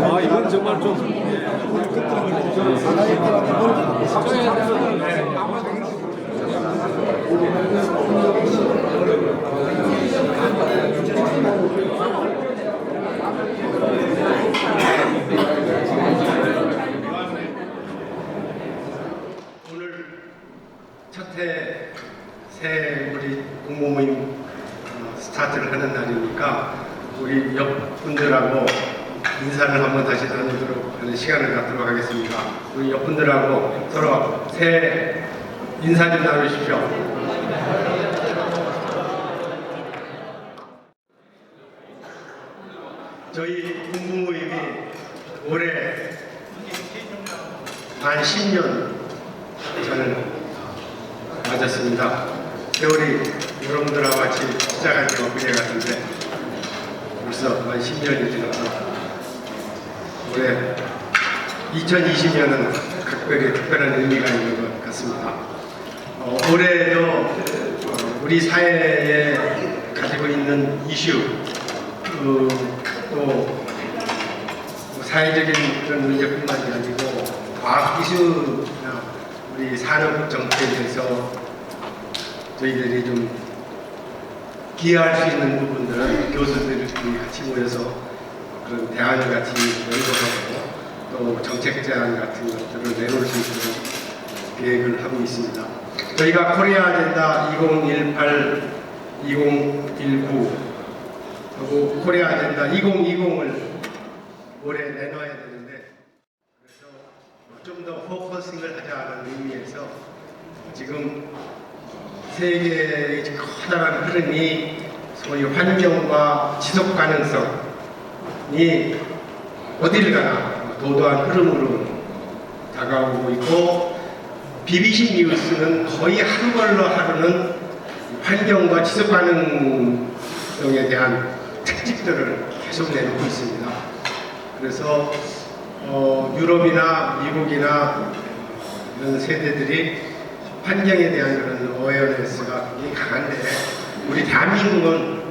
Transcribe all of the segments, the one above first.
아, 이건 정말 좀 오늘 첫해 새 우리 공모 모임 스타트를 하는 날이니까 우리 옆분들하고 인사를 한번 다시 나누도록 하는 시간을 갖도록 하겠습니다. 우리 옆분들하고 서로 새해 인사 좀 나누십시오. 저희 공모 모임이 올해 만 10년 저는 맞았습니다. 세월이 여러분들하고 같이 시작한 지가 그제 같은데 벌써 만 10년이 지나서 올해 2020년은 특별한 의미가 있는 것 같습니다. 올해도 우리 사회에 가지고 있는 이슈 또 사회적인 그런 문제뿐만이 아니고 과학 기술이나 우리 산업 정책에 대해서 저희들이 좀 기여할 수 있는 부분들은 교수들이 같이 모여서 그런 대안을 같이 연구하고 또 정책 제안 같은 것들을 내놓을 수 있도록 계획을 하고 있습니다. 저희가 코리아 아젠다 2018-2019 그리고 코리아 아젠다 2020을 올해 내놔야 되는데 그래서 좀 더 포커싱을 하자는 의미에서 지금 세계의 커다란 흐름이 소위 환경과 지속 가능성이 어디를 가나 도도한 흐름으로 다가오고 있고 BBC 뉴스는 거의 한 걸로 하루는 환경과 지속 가능성에 대한 특집들을 계속 내놓고 있습니다. 그래서 유럽이나 미국이나 이런 세대들이 환경에 대한 그런 어웨어네스가 굉장히 강한데 우리 대한민국은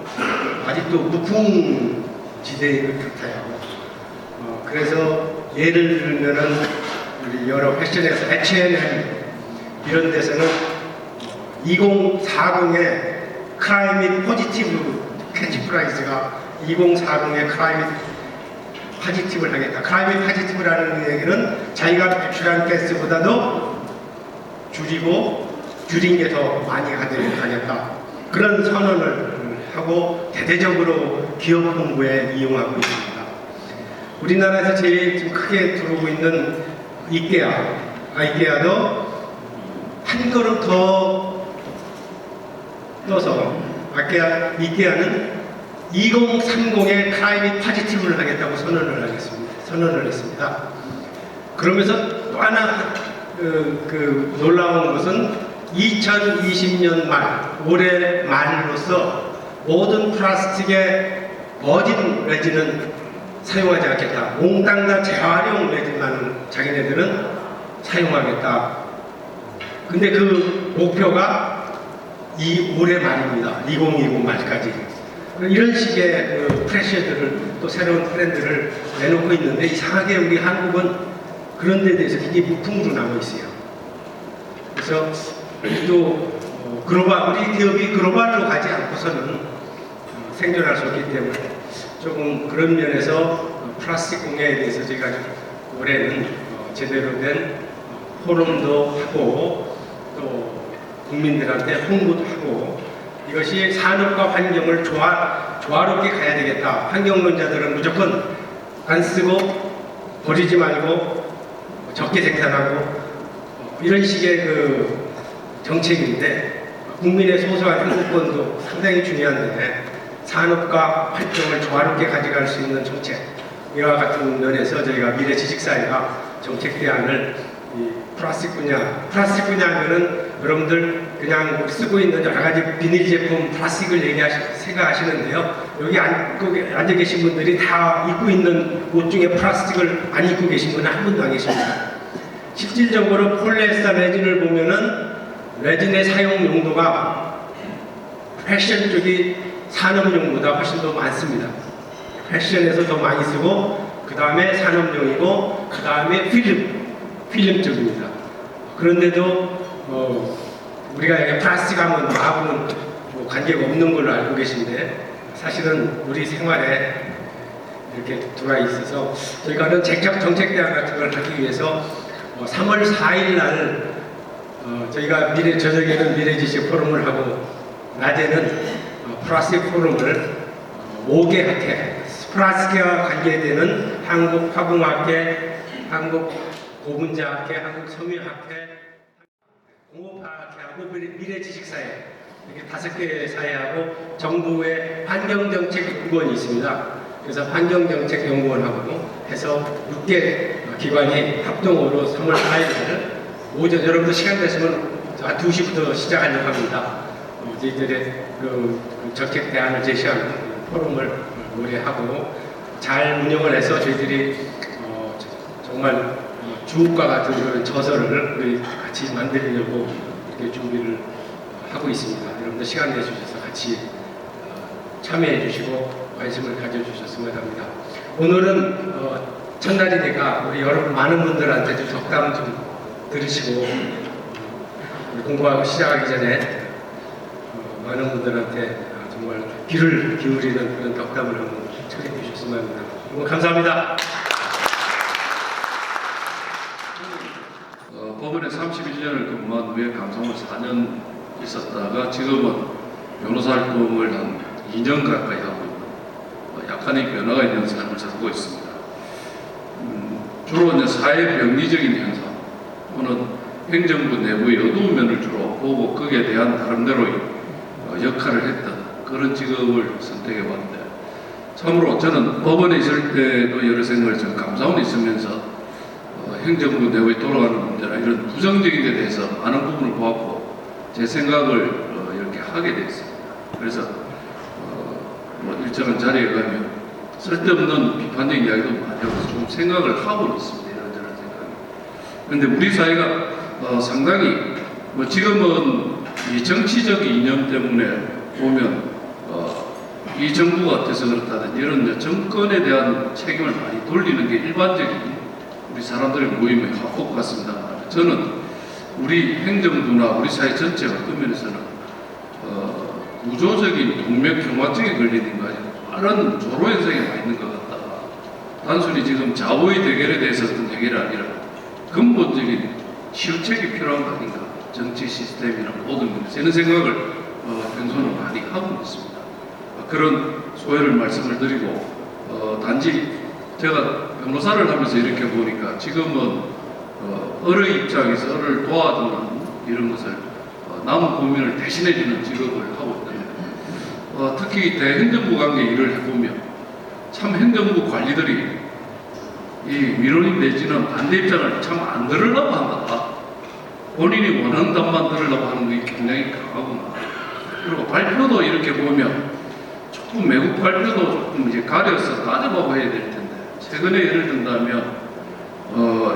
아직도 무풍지대인 것 같아요. 그래서 예를 들면은 우리 여러 패션에서 H&M 이런 데서는 2040의 클라이밋 포지티브 캐치프라이즈가 2040의 클라이밋 파지티브를 하겠다. 클라이밋 파지티브라는 얘기는 자기가 배출한 가스보다도 줄인 게 더 많이 하겠다. 그런 선언을 하고 대대적으로 기업 홍보에 이용하고 있습니다. 우리나라에서 제일 좀 크게 들어오고 있는 이케아도 한 걸음 더 떠서 이케아는 2030에 클라이밋 파지티브를 하겠다고 선언을 했습니다. 그러면서 또 하나 놀라운 것은 2020년 올해 말로서 모든 플라스틱의 버진 레진은 사용하지 않겠다. 몽땅 다 재활용 레진만 자기네들은 사용하겠다. 근데 그 목표가 올해 말입니다. 2020 말까지. 이런 식의 프레셔들을 또 새로운 트렌드를 내놓고 있는데 이상하게 우리 한국은 그런 데 대해서 굉장히 무풍으로 남아 있어요. 그래서 또 우리 기업이 글로벌로 가지 않고서는 생존할 수 없기 때문에 조금 그런 면에서 플라스틱 공해에 대해서 제가 올해는 제대로 된 포럼도 하고 또 국민들한테 홍보도 하고 이것이 산업과 환경을 조화롭게 가야 되겠다. 환경론자들은 무조건 안 쓰고 버리지 말고 적게 생산하고 이런 식의 정책인데 국민의 소소한 행복권도 상당히 중요한데 산업과 활동을 조화롭게 가져갈 수 있는 정책 이와 같은 면에서 저희가 미래 지식사회가 정책 대안을 플라스틱 분야하면은 여러분들 그냥 쓰고 있는 여러 가지 비닐 제품 플라스틱을 생각하시는데요. 여기 앉아 계신 분들이 다 입고 있는 옷 중에 플라스틱을 안 입고 계신 분은 한 분도 안 계십니다. 실질적으로 폴리에스터 레진을 보면은 레진의 사용 용도가 패션 쪽이 산업용보다 훨씬 더 많습니다. 패션에서 더 많이 쓰고 그 다음에 산업용이고 그 다음에 필름 쪽입니다. 그런데도 우리가 플라스틱 하면 나하고는 뭐 관계가 없는 걸로 알고 계신데 사실은 우리 생활에 이렇게 들어와 있어서 저희가는 정책대안 같은 걸 하기 위해서 3월 4일 날 저희가 저녁에는 미래지식 포럼을 하고 낮에는 플라스틱 포럼을 5개 학회 플라스틱과 관계되는 한국 화공학회, 한국 고분자학회, 한국 섬유학회, 공업학회하고 미래지식사회 이렇게 5개 사회하고 정부의 환경정책연구원이 있습니다. 그래서 환경정책연구원하고 해서 6개 기관이 합동으로 3월 4일 오전 여러분들 시간 되시면 한 2시부터 시작하려고 합니다. 저희들의 그 정책 대안을 제시하는 포럼을 올해하고 잘 운영을 해서 저희들이 정말 주옥과 같은 그런 저서를 우리 같이 만들려고 이렇게 준비를 하고 있습니다. 여러분들 시간 내주셔서 같이 참여해 주시고 관심을 가져주셨으면 합니다. 오늘은 첫날이니까 우리 여러분 많은 분들한테 좀 덕담 좀 들으시고 공부하고 시작하기 전에 많은 분들한테 정말 귀를 기울이는 그런 덕담을 한번 처리해 주셨으면 합니다. 감사합니다. 법원에 31년을 근무한 후에 감사원 4년 있었다가 지금은 변호사 활동을 한 2년 가까이 하고 있는 약간의 변화가 있는 삶을 살고 있습니다. 주로 이제 사회 병리적인 현상 또는 행정부 내부의 어두운 면을 주로 보고 거기에 대한 나름대로의 역할을 했던 그런 직업을 선택해 봤는데 참으로 저는 법원에 있을 때도 여러 생각을 좀 감사원에 있으면서 행정부 내부에 돌아가는 문제나 이런 부정적인 데 대해서 많은 부분을 보았고 제 생각을 이렇게 하게 됐습니다. 그래서 뭐 일정한 자리에 가면 쓸데없는 비판적인 이야기도 많이 하고 좀 생각을 하고 있습니다. 이런저런 생각이. 그런데 우리 사회가 상당히 뭐 지금은 이 정치적 이념 때문에 보면 이 정부가 어때서 그렇다든 이런 정권에 대한 책임을 많이 돌리는 게 일반적인 우리 사람들의 모임의 합법 같습니다. 저는 우리 행정부나 우리 사회 전체가 어떤 면에서는 구조적인 동맥경화증에 걸리는 거 아니고 빠른 조로 현상에 와 있는 것 같다. 단순히 지금 좌우의 대결에 대해서 어떤 얘기가 아니라 근본적인 치유책이 필요한 거 아닌가. 정치 시스템이나 모든 면에서 이런 생각을 평소는 많이 하고 있습니다. 그런 소회를 말씀을 드리고 단지 제가 변호사를 하면서 이렇게 보니까 지금은 어의 입장에서 어를 도와주는 이런 것을 남은 국민을 대신해주는 직업을 하고 있는데 특히 대행정부 관계 일을 해보면 참 행정부 관리들이 이 민원인 내지는 반대 입장을 참 안 들으려고 한다. 본인이 원하는 답만 들으려고 하는 게 굉장히 강하구나. 그리고 발표도 이렇게 보면 조금 외국 발표도 조금 이제 가려서 따져보고 해야 될 텐데 최근에 예를 든다면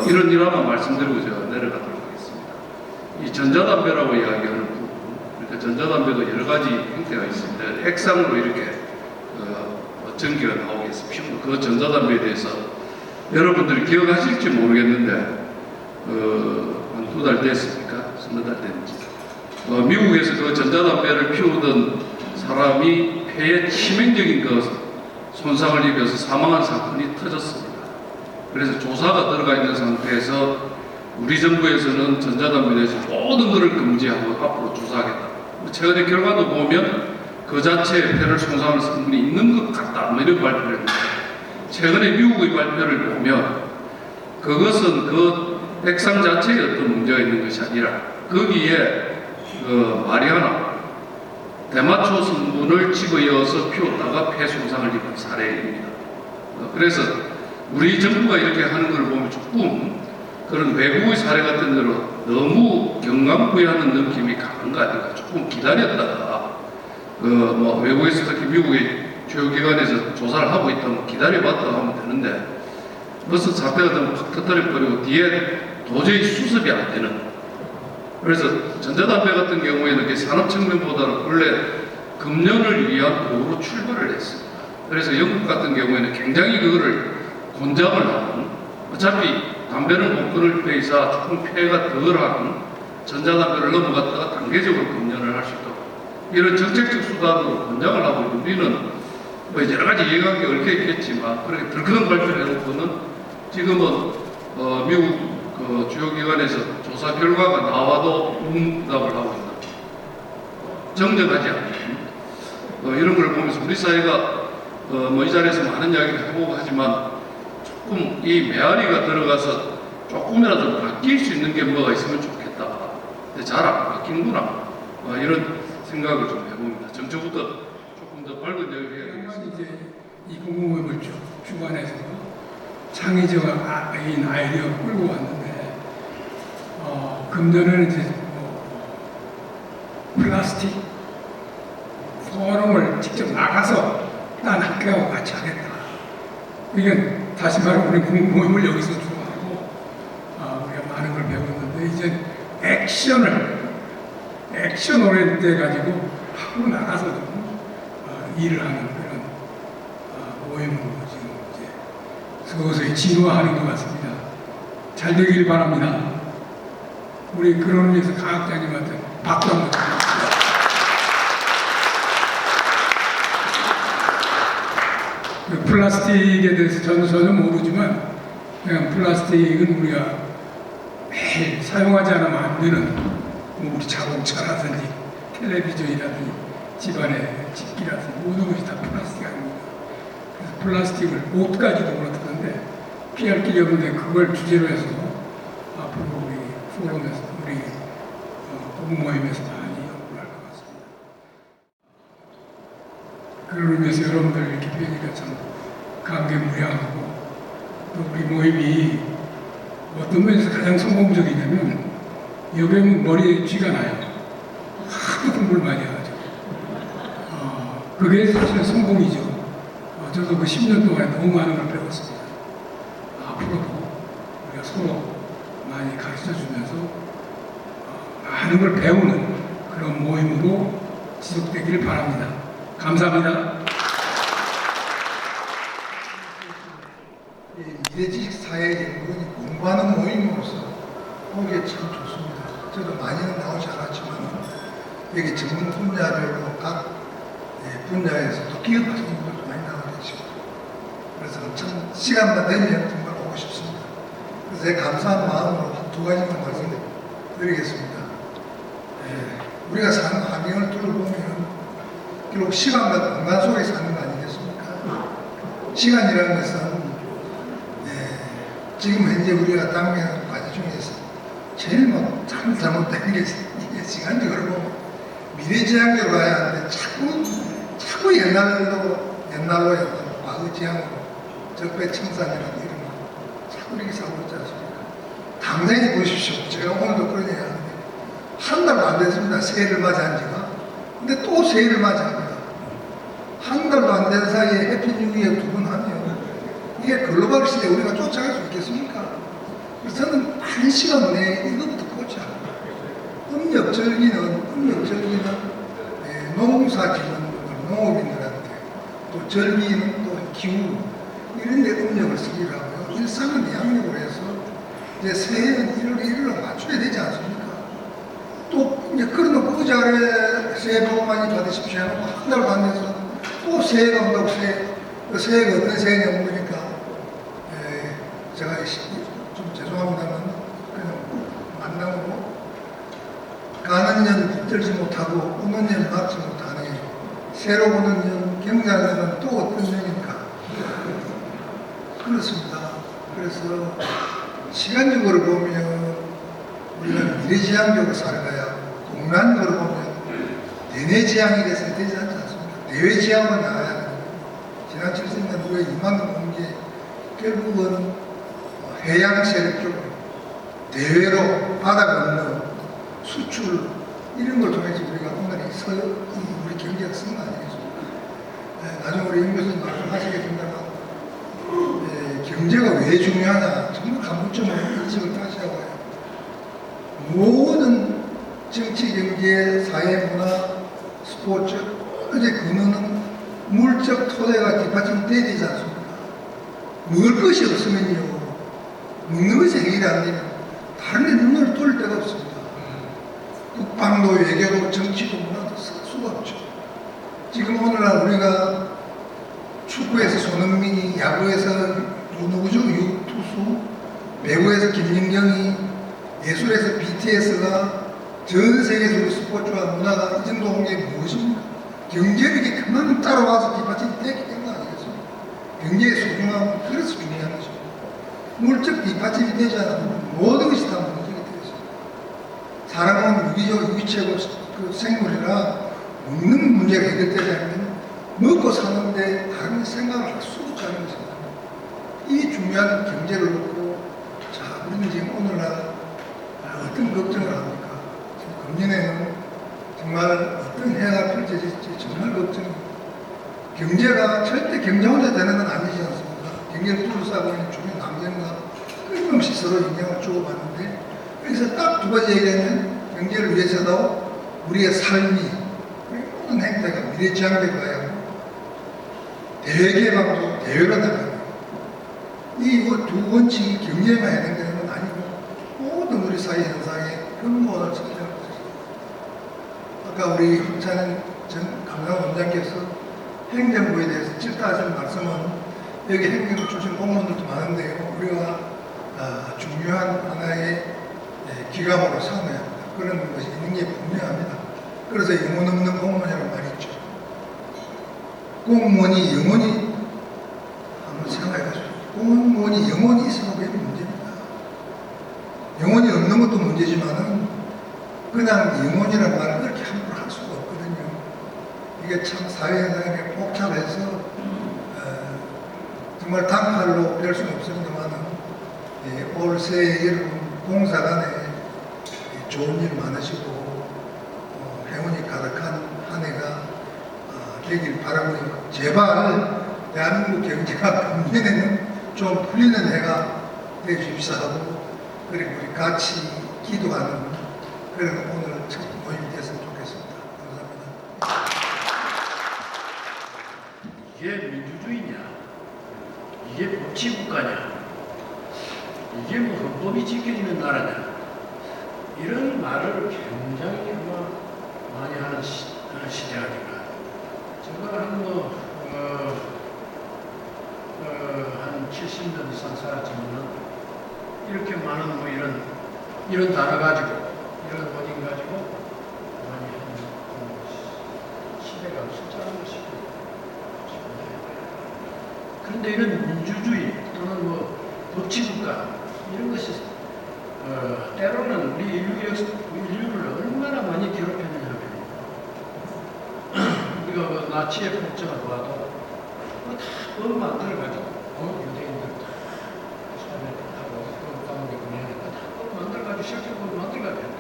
이런 일화만 말씀드리고 제가 내려가도록 하겠습니다. 이 전자담배라고 이야기하는 부분, 그러니까 전자담배도 여러 가지 형태가 있습니다. 핵상으로 이렇게 전기가 나오게 해서 피우는 그 전자담배에 대해서 여러분들이 기억하실지 모르겠는데 한 2달 됐습니까? 3달 됐는지 미국에서 그 전자담배를 피우던 사람이 폐에 치명적인 손상을 입어서 사망한 사건이 터졌습니다. 그래서 조사가 들어가 있는 상태에서 우리 정부에서는 전자담배에 대해서 모든 것을 금지하고 앞으로 조사하겠다. 최근의 결과도 보면 그 자체에 폐를 손상할 성분이 있는 것 같다. 뭐 이런 발표를 했는데 최근에 미국의 발표를 보면 그것은 그 핵상 자체에 어떤 문제가 있는 것이 아니라 거기에 마리아나 대마초 성분을 집어넣어서 피웠다가 폐 손상을 입은 사례입니다. 그래서 우리 정부가 이렇게 하는 걸 보면 조금 그런 외국의 사례 같은 데로 너무 경감부여하는 느낌이 강한 거 아닌가. 조금 기다렸다가 뭐 외국에서 특히 미국의 주요 기관에서 조사를 하고 있다면 기다려봤다고 하면 되는데 무슨 사태가 되면 팍 터뜨려버리고 뒤에 도저히 수습이 안 되는. 그래서 전자담배 같은 경우에는 산업 측면보다는 원래 금연을 위한 도구로 출발을 했습니다. 그래서 영국 같은 경우에는 굉장히 그거를 권장을 하는, 어차피 담배를 못 끊을 페이사 조금 피해가 덜한 전자담배를 넘어갔다가 단계적으로 금연을 할 수 있도록 이런 정책적 수단으로 권장을 하고 있는, 우리는 뭐 여러 가지 이해관계 얽혀 있겠지만 그렇게 덜커덩 발표를 해놓고는 지금은 미국 그 주요 기관에서 조사 결과가 나와도 응답을 하고 있는, 정정하지 않는 이런 걸 보면서 우리 사회가 뭐 이 자리에서 많은 이야기를 해보고 하지만 조금 이 메아리가 들어가서 조금이라도 바뀔 수 있는 게 뭐가 있으면 좋겠다. 근데 잘 안 바뀌는구나. 이런 생각을 좀 해봅니다. 정초부터 조금 더 밝은 이야기를 해야 되겠습니다. 이제 이 공공모임을 주관해서 창의적인 아이디어를 끌고 왔는데, 금년에는 이제 플라스틱 포럼을 직접 나가서 딴 학교하고 같이 하겠다. 이건 다시 말하면 우리 공공모임을 여기서 주관하고 우리가 많은 걸 배웠는데, 이제 액션 오리엔트 가지고 하고 나가서 좀 일을 하는 그런 모임으로 지금 이제 서서히 진화하는 것 같습니다. 잘 되길 바랍니다. 우리 그런 의미에서 강학장님한테 박수 한번 드립니다. 그 플라스틱에 대해서 저는 전혀 모르지만, 그냥 플라스틱은 우리가 매일 사용하지 않으면 안 되는, 뭐 우리 자동차라든지 텔레비전이라든지 집안의 집기라든지 모든 것이 다 플라스틱 아닙니까? 그래서 플라스틱을 옷까지도 그렇다는데 피할 길이 없는데, 그걸 주제로 해서 앞으로 우리 포럼에서 우리 공모임에서 많이 연구를 할 것 같습니다. 그런 의미에서 여러분들 이렇게 뵈니까 참 감개무량하고, 또 우리 모임이 어떤 면에서 가장 성공적이냐면, 여배우는 머리에 쥐가 나요. 하도 공부를 많이 하죠. 그게 사실은 성공이죠. 저도 그 10년 동안에 너무 많은 걸 배웠습니다. 앞으로도 우리가 서로 많이 가르쳐 주면서 많은 걸 배우는 그런 모임으로 지속되기를 바랍니다. 감사합니다. 미래지식 사회연구원이 공부하는 모임으로서 보기에 참 좋습니다. 저도 많이는 나오지 않았지만 여기 전문 분야별로 각 분야에서 또 기업하시는 분들도 많이 나와 계시고, 그래서 참 시간만 되면 정말 오고 싶습니다. 그래서 제가 감사한 마음으로 두 가지만 말씀드리겠습니다. 우리가 사는 환경을 둘러보면 결국 시간과 공간 속에 사는 거 아니겠습니까? 시간이라는 것은 지금 현재 우리가 당면하는 과제 중에서 제일 잘못된 게 이게 시간적으로 보면 미래지향적으로 가야 하는데 자꾸 옛날로 과거지향으로 적배청산이라는 이런 거 자꾸 이렇게 사고 있지 않습니까? 당장에 보십시오. 제가 오늘도 그런 얘기 하는데 한 달도 안 됐습니다. 새해를 맞이한 지가. 근데 또 새해를 맞이합니다. 한 달도 안 된 사이에 해피 뉴 이어 두 번 하면 이게 글로벌 시대에 우리가 쫓아갈 수 있겠습니까? 그래서 저는 한 시간 내에 이것부터 고쳐. 음력절기는 농사 짓는 농업인들한테, 또 절기는 또 기후, 이런 데 음력을 쓰기로 하고요. 일상은 양력으로 해서 이제 새해는 1월 1일로 맞춰야 되지 않습니까? 또 이제 그러면 그자리에 새해 복 많이 받으십시오 해놓고 한 달도 안 돼서 또 새해가 온다고 새해가 어떤 새해냐 물으니까 제가 좀 죄송합니다만 그냥 만남으로 가는 년 붙들지 못하고 오는 년 막지 못하니 새로 오는 년 경자년은 또 어떤 년입니까? 그렇습니다. 그래서 시간적으로 보면 우리가 미래지향적으로 살아가야, 공간적으로 보면 대내지향이 돼서 되지 않지 않습니까? 대외지향으로 나가야 합니다. 지난 70년 우리가 이만큼 온 게 결국은 해양 세력 쪽으로 대외로 바다 건너 수출 이런 걸 통해서 우리가 오늘 우리 경제가 쓴 거 아니겠습니까? 나중에 우리 임 교수님 말씀하시겠습니다만 경제가 왜 중요하냐 정말 간접적으로 인식을 다시 하고 해요. 모든 정치, 경제, 사회, 문화, 스포츠 어제 근원은 물적 토대가 뒷받침돼야 되지 않습니까? 먹을 것이 없으면요, 먹는 것이 해결이 안 되면 다른 데 눈을 돌릴 데가 없습니다. 국방도 외교도 정치도 문화도 쓸 수가 없죠. 지금 오늘날 우리가 축구에서 손흥민이, 야구에서 누구죠? 유투수, 배구에서 김연경이, 예술에서 BTS가 전 세계적으로 스포츠와 문화가 이 정도 온 게 무엇입니까? 경제력이 그만 따라와서 뒷받침이 됐기 때문 아니겠습니까? 경제의 소중함은 그래서 중요한 것입니다. 물적 뒷받침이 되지 않으면 모든 것이 다 문제가 되겠습니다. 사람은 유기체고 그 생물이라 먹는 문제가 해결되지 않으면 먹고 사는데 다른 생각을 할 수도 없다는 것입니다. 이 중요한 경제를 놓고, 자, 우리는 지금 오늘날 어떤 걱정을 합니까? 지금 금년에는 정말 어떤 해가 펼쳐질지 정말 걱정입니다. 경제가 절대 경제 혼자 되는 건 아니지 않습니까? 경제를 둘러싸고 있는 주변 남녀가 끊임없이 서로 영향을 주고받는데, 여기서 딱 두 가지 얘기하면 경제를 위해서도 우리의 삶이, 모든 행태가 미래지향되어야 하고, 대개방도 대외로 나가고, 이 두 원칙이 경제에만 해당되는 건 아니고 모든 우리 사회 현상의 근본을 차지하고 있습니다. 아까 우리 황찬현 전 감사원장께서 행정부에 대해서 질타하신 말씀은, 여기 행정 출신 공무원들도 많은데요, 우리가 중요한 하나의 기감으로 삼아야 합니다. 그런 것이 있는 게 분명합니다. 그래서 영혼 없는 공무원이라고 말했죠. 공무원이 영혼이, 한번 생각해 보십시오. 공무원이 영혼이 있으면 그게 문제입니다. 영혼이 없는 것도 문제지만은 그냥 영혼이라는 말을 그렇게 함부로 할 수가 없거든요. 이게 참 사회현상이 복잡해서 정말 단칼로 별 수는 없습니다만은 올 새해 여러분 봉사간에 좋은 일 많으시고 행운이 가득한 한 해가 되길 바라고요. 제발 대한민국 경제가 금년에는 좀 풀리는 해가 되주십사 하고, 그리고 우리 같이 기도하는 그런 오늘 첫 모임이 됐으면 좋겠습니다. 감사합니다. 이게 민주주의냐? 이게 법치국가냐? 이게 뭐 헌법이 지켜지는 나라냐? 이런 말을 굉장히 많이 하는 시대 아닌가. 제가 한 70년 이상 살았지만은 이렇게 많은 뭐 이런 단어 가지고, 이런 원인 가지고 많이 하는 시대가 숫자는 것이고. 그런데 이런 민주주의 또는 뭐 법치국가 이런 것이 때로는 우리 인류를 얼마나 많이 괴롭혔느냐면, 우리가 그 나치의 폭정을 봐도 다 법 만들어가지고 유대인들 다 하고 법 감옥에 보내니까 다 법 만들어가지고 실제법 만들어가지고,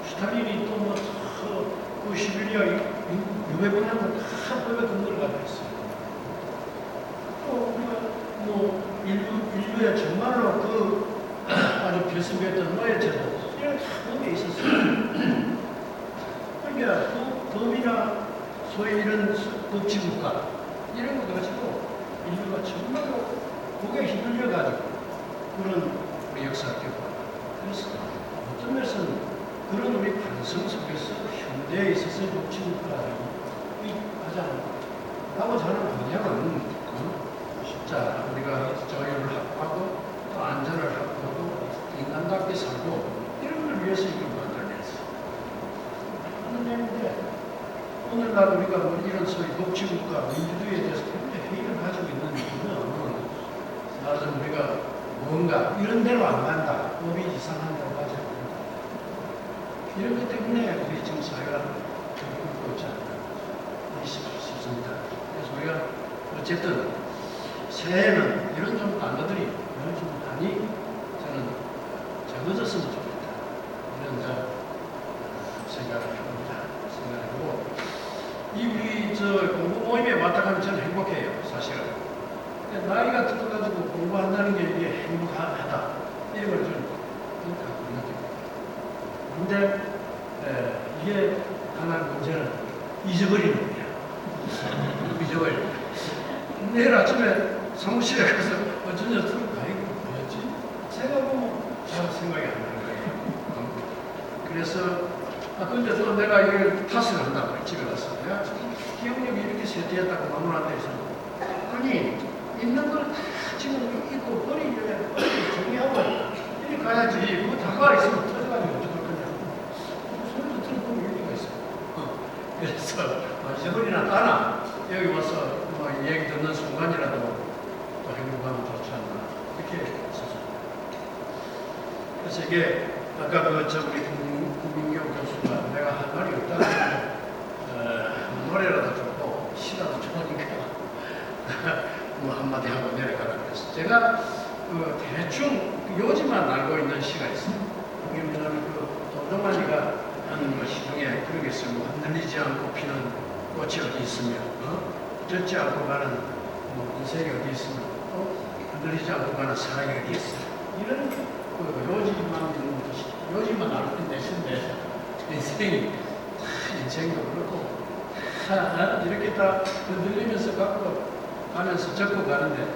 스탈린이 또 뭐 그 시베리아 유배보내고 다 법에 근거를 가지고 있어요. 또 우리가 뭐 인류의 정말로 그 아주 결승했던 노예제도 이런 다 법에 있었어요. 그러니까 그 법이나 소위 이런 법치국가 이런 거 가지고 인류가 정말로 그게 휘둘려가지고 그런 우리 역사를 겪고, 그래서 어떤 면에서는 그런 우리 관성 속에서 현대에 있어서 법치국가라고 하지 않을까라고 저는 방향은 진짜 우리가 자유를 확보하고 또 안전을 확보하고 인간답게 살고 이런 걸 위해서 이걸 만들어냈어. 하는 얘기인데, 오늘날 우리가 뭐 이런 소위 법치국가 민주주의에 대해서 굉장히 회의를 가지고 있는 이유는, 나는 우리가 뭔가 이런 대로 안 간다, 법이 이상한다고 하지 않는다. 이런 것 때문에 우리 지금 사회가 겪고 있지 않나 싶습니다. 그래서 우리가 어쨌든 새해에는 이런 좀 단어들이 좀 많이 저는 적어졌으면 좋겠다, 이런 생각을 합니다. 생각하고, 이 우리 공부 모임에 왔다 가면 저는 행복해요, 사실은. 나이가 들어가지고 공부한다는 게 이게 행복하다, 이런 걸 좀 느낍니다. 근데 이게 하나 문제는 잊어버리는 거예요. 사무실에 가서 어쩐지 들어가 이거 뭐였지? 제가 잘 생각이 안 나는 거예요. 그래서 근데 또 내가 이걸 탓을 한다고 집에 가서 내가 기억력이 이렇게 세팅했다고 마무리한다 해서 아니 있는 걸 다 지금 입고 버리려면 정리하고 이리 가야지 그거 다가 있으면 터져가지고 어쩔 거냐 소리도 들어보면 의미가 있어. 그래서 세월이나 따라 여기 와서 뭐 얘기 듣는 순간이라도 또 행복하면 좋지 않나 이렇게 했었어요. 그래서 이게 아까 우리 구민경 교수가 내가 할 말이 없다고 노래라도 좋고 시라도 좋으니까 뭐 한마디 하고 내려가라 그랬어. 제가 대충 요지만 알고 있는 시가 있어요. 그러면 도동환이가 하는 것이 중에 그런 게 있어요. 흔들리지 않고 피는 꽃이 어디 있으며 젖지 않고 가는 인생이 어디 있으며 흔들리지 않고 가는 사랑이 어디 있어요. 이런 요지만 알고 있는 대신에 인생이 인생도 그렇고 이렇게 다 흔들리면서 갖고 가면서 적고 가는데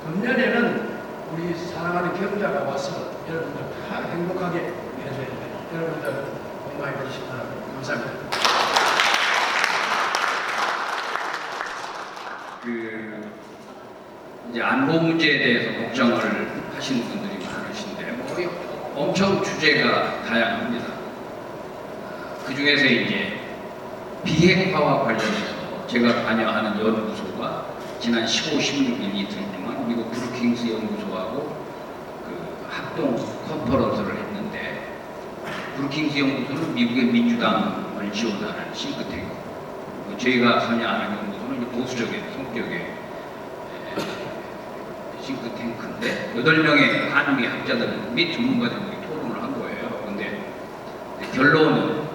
금년에는 우리 사랑하는 경자가 와서 여러분들 다 행복하게 해줘야 돼요. 여러분들 건강해 주시기 바랍니다. 감사합니다. 이제 안보 문제에 대해서 걱정을 하시는 분들이 많으신데 뭐 엄청 주제가 다양합니다. 그 중에서 이제 비핵화와 관련해서 제가 관여하는 연구소가 지난 15, 16일 이틀 동안 미국 브루킹스 연구소하고 그 합동 컨퍼런스를 했는데 브루킹스 연구소는 미국의 민주당을 지원하는 싱크탱크, 저희가 관여하는 연구소는 보수적인 성격의 싱크탱크인데 8명의 한국의 학자들 및 전문가들이 토론을 한 거예요. 근데 결론은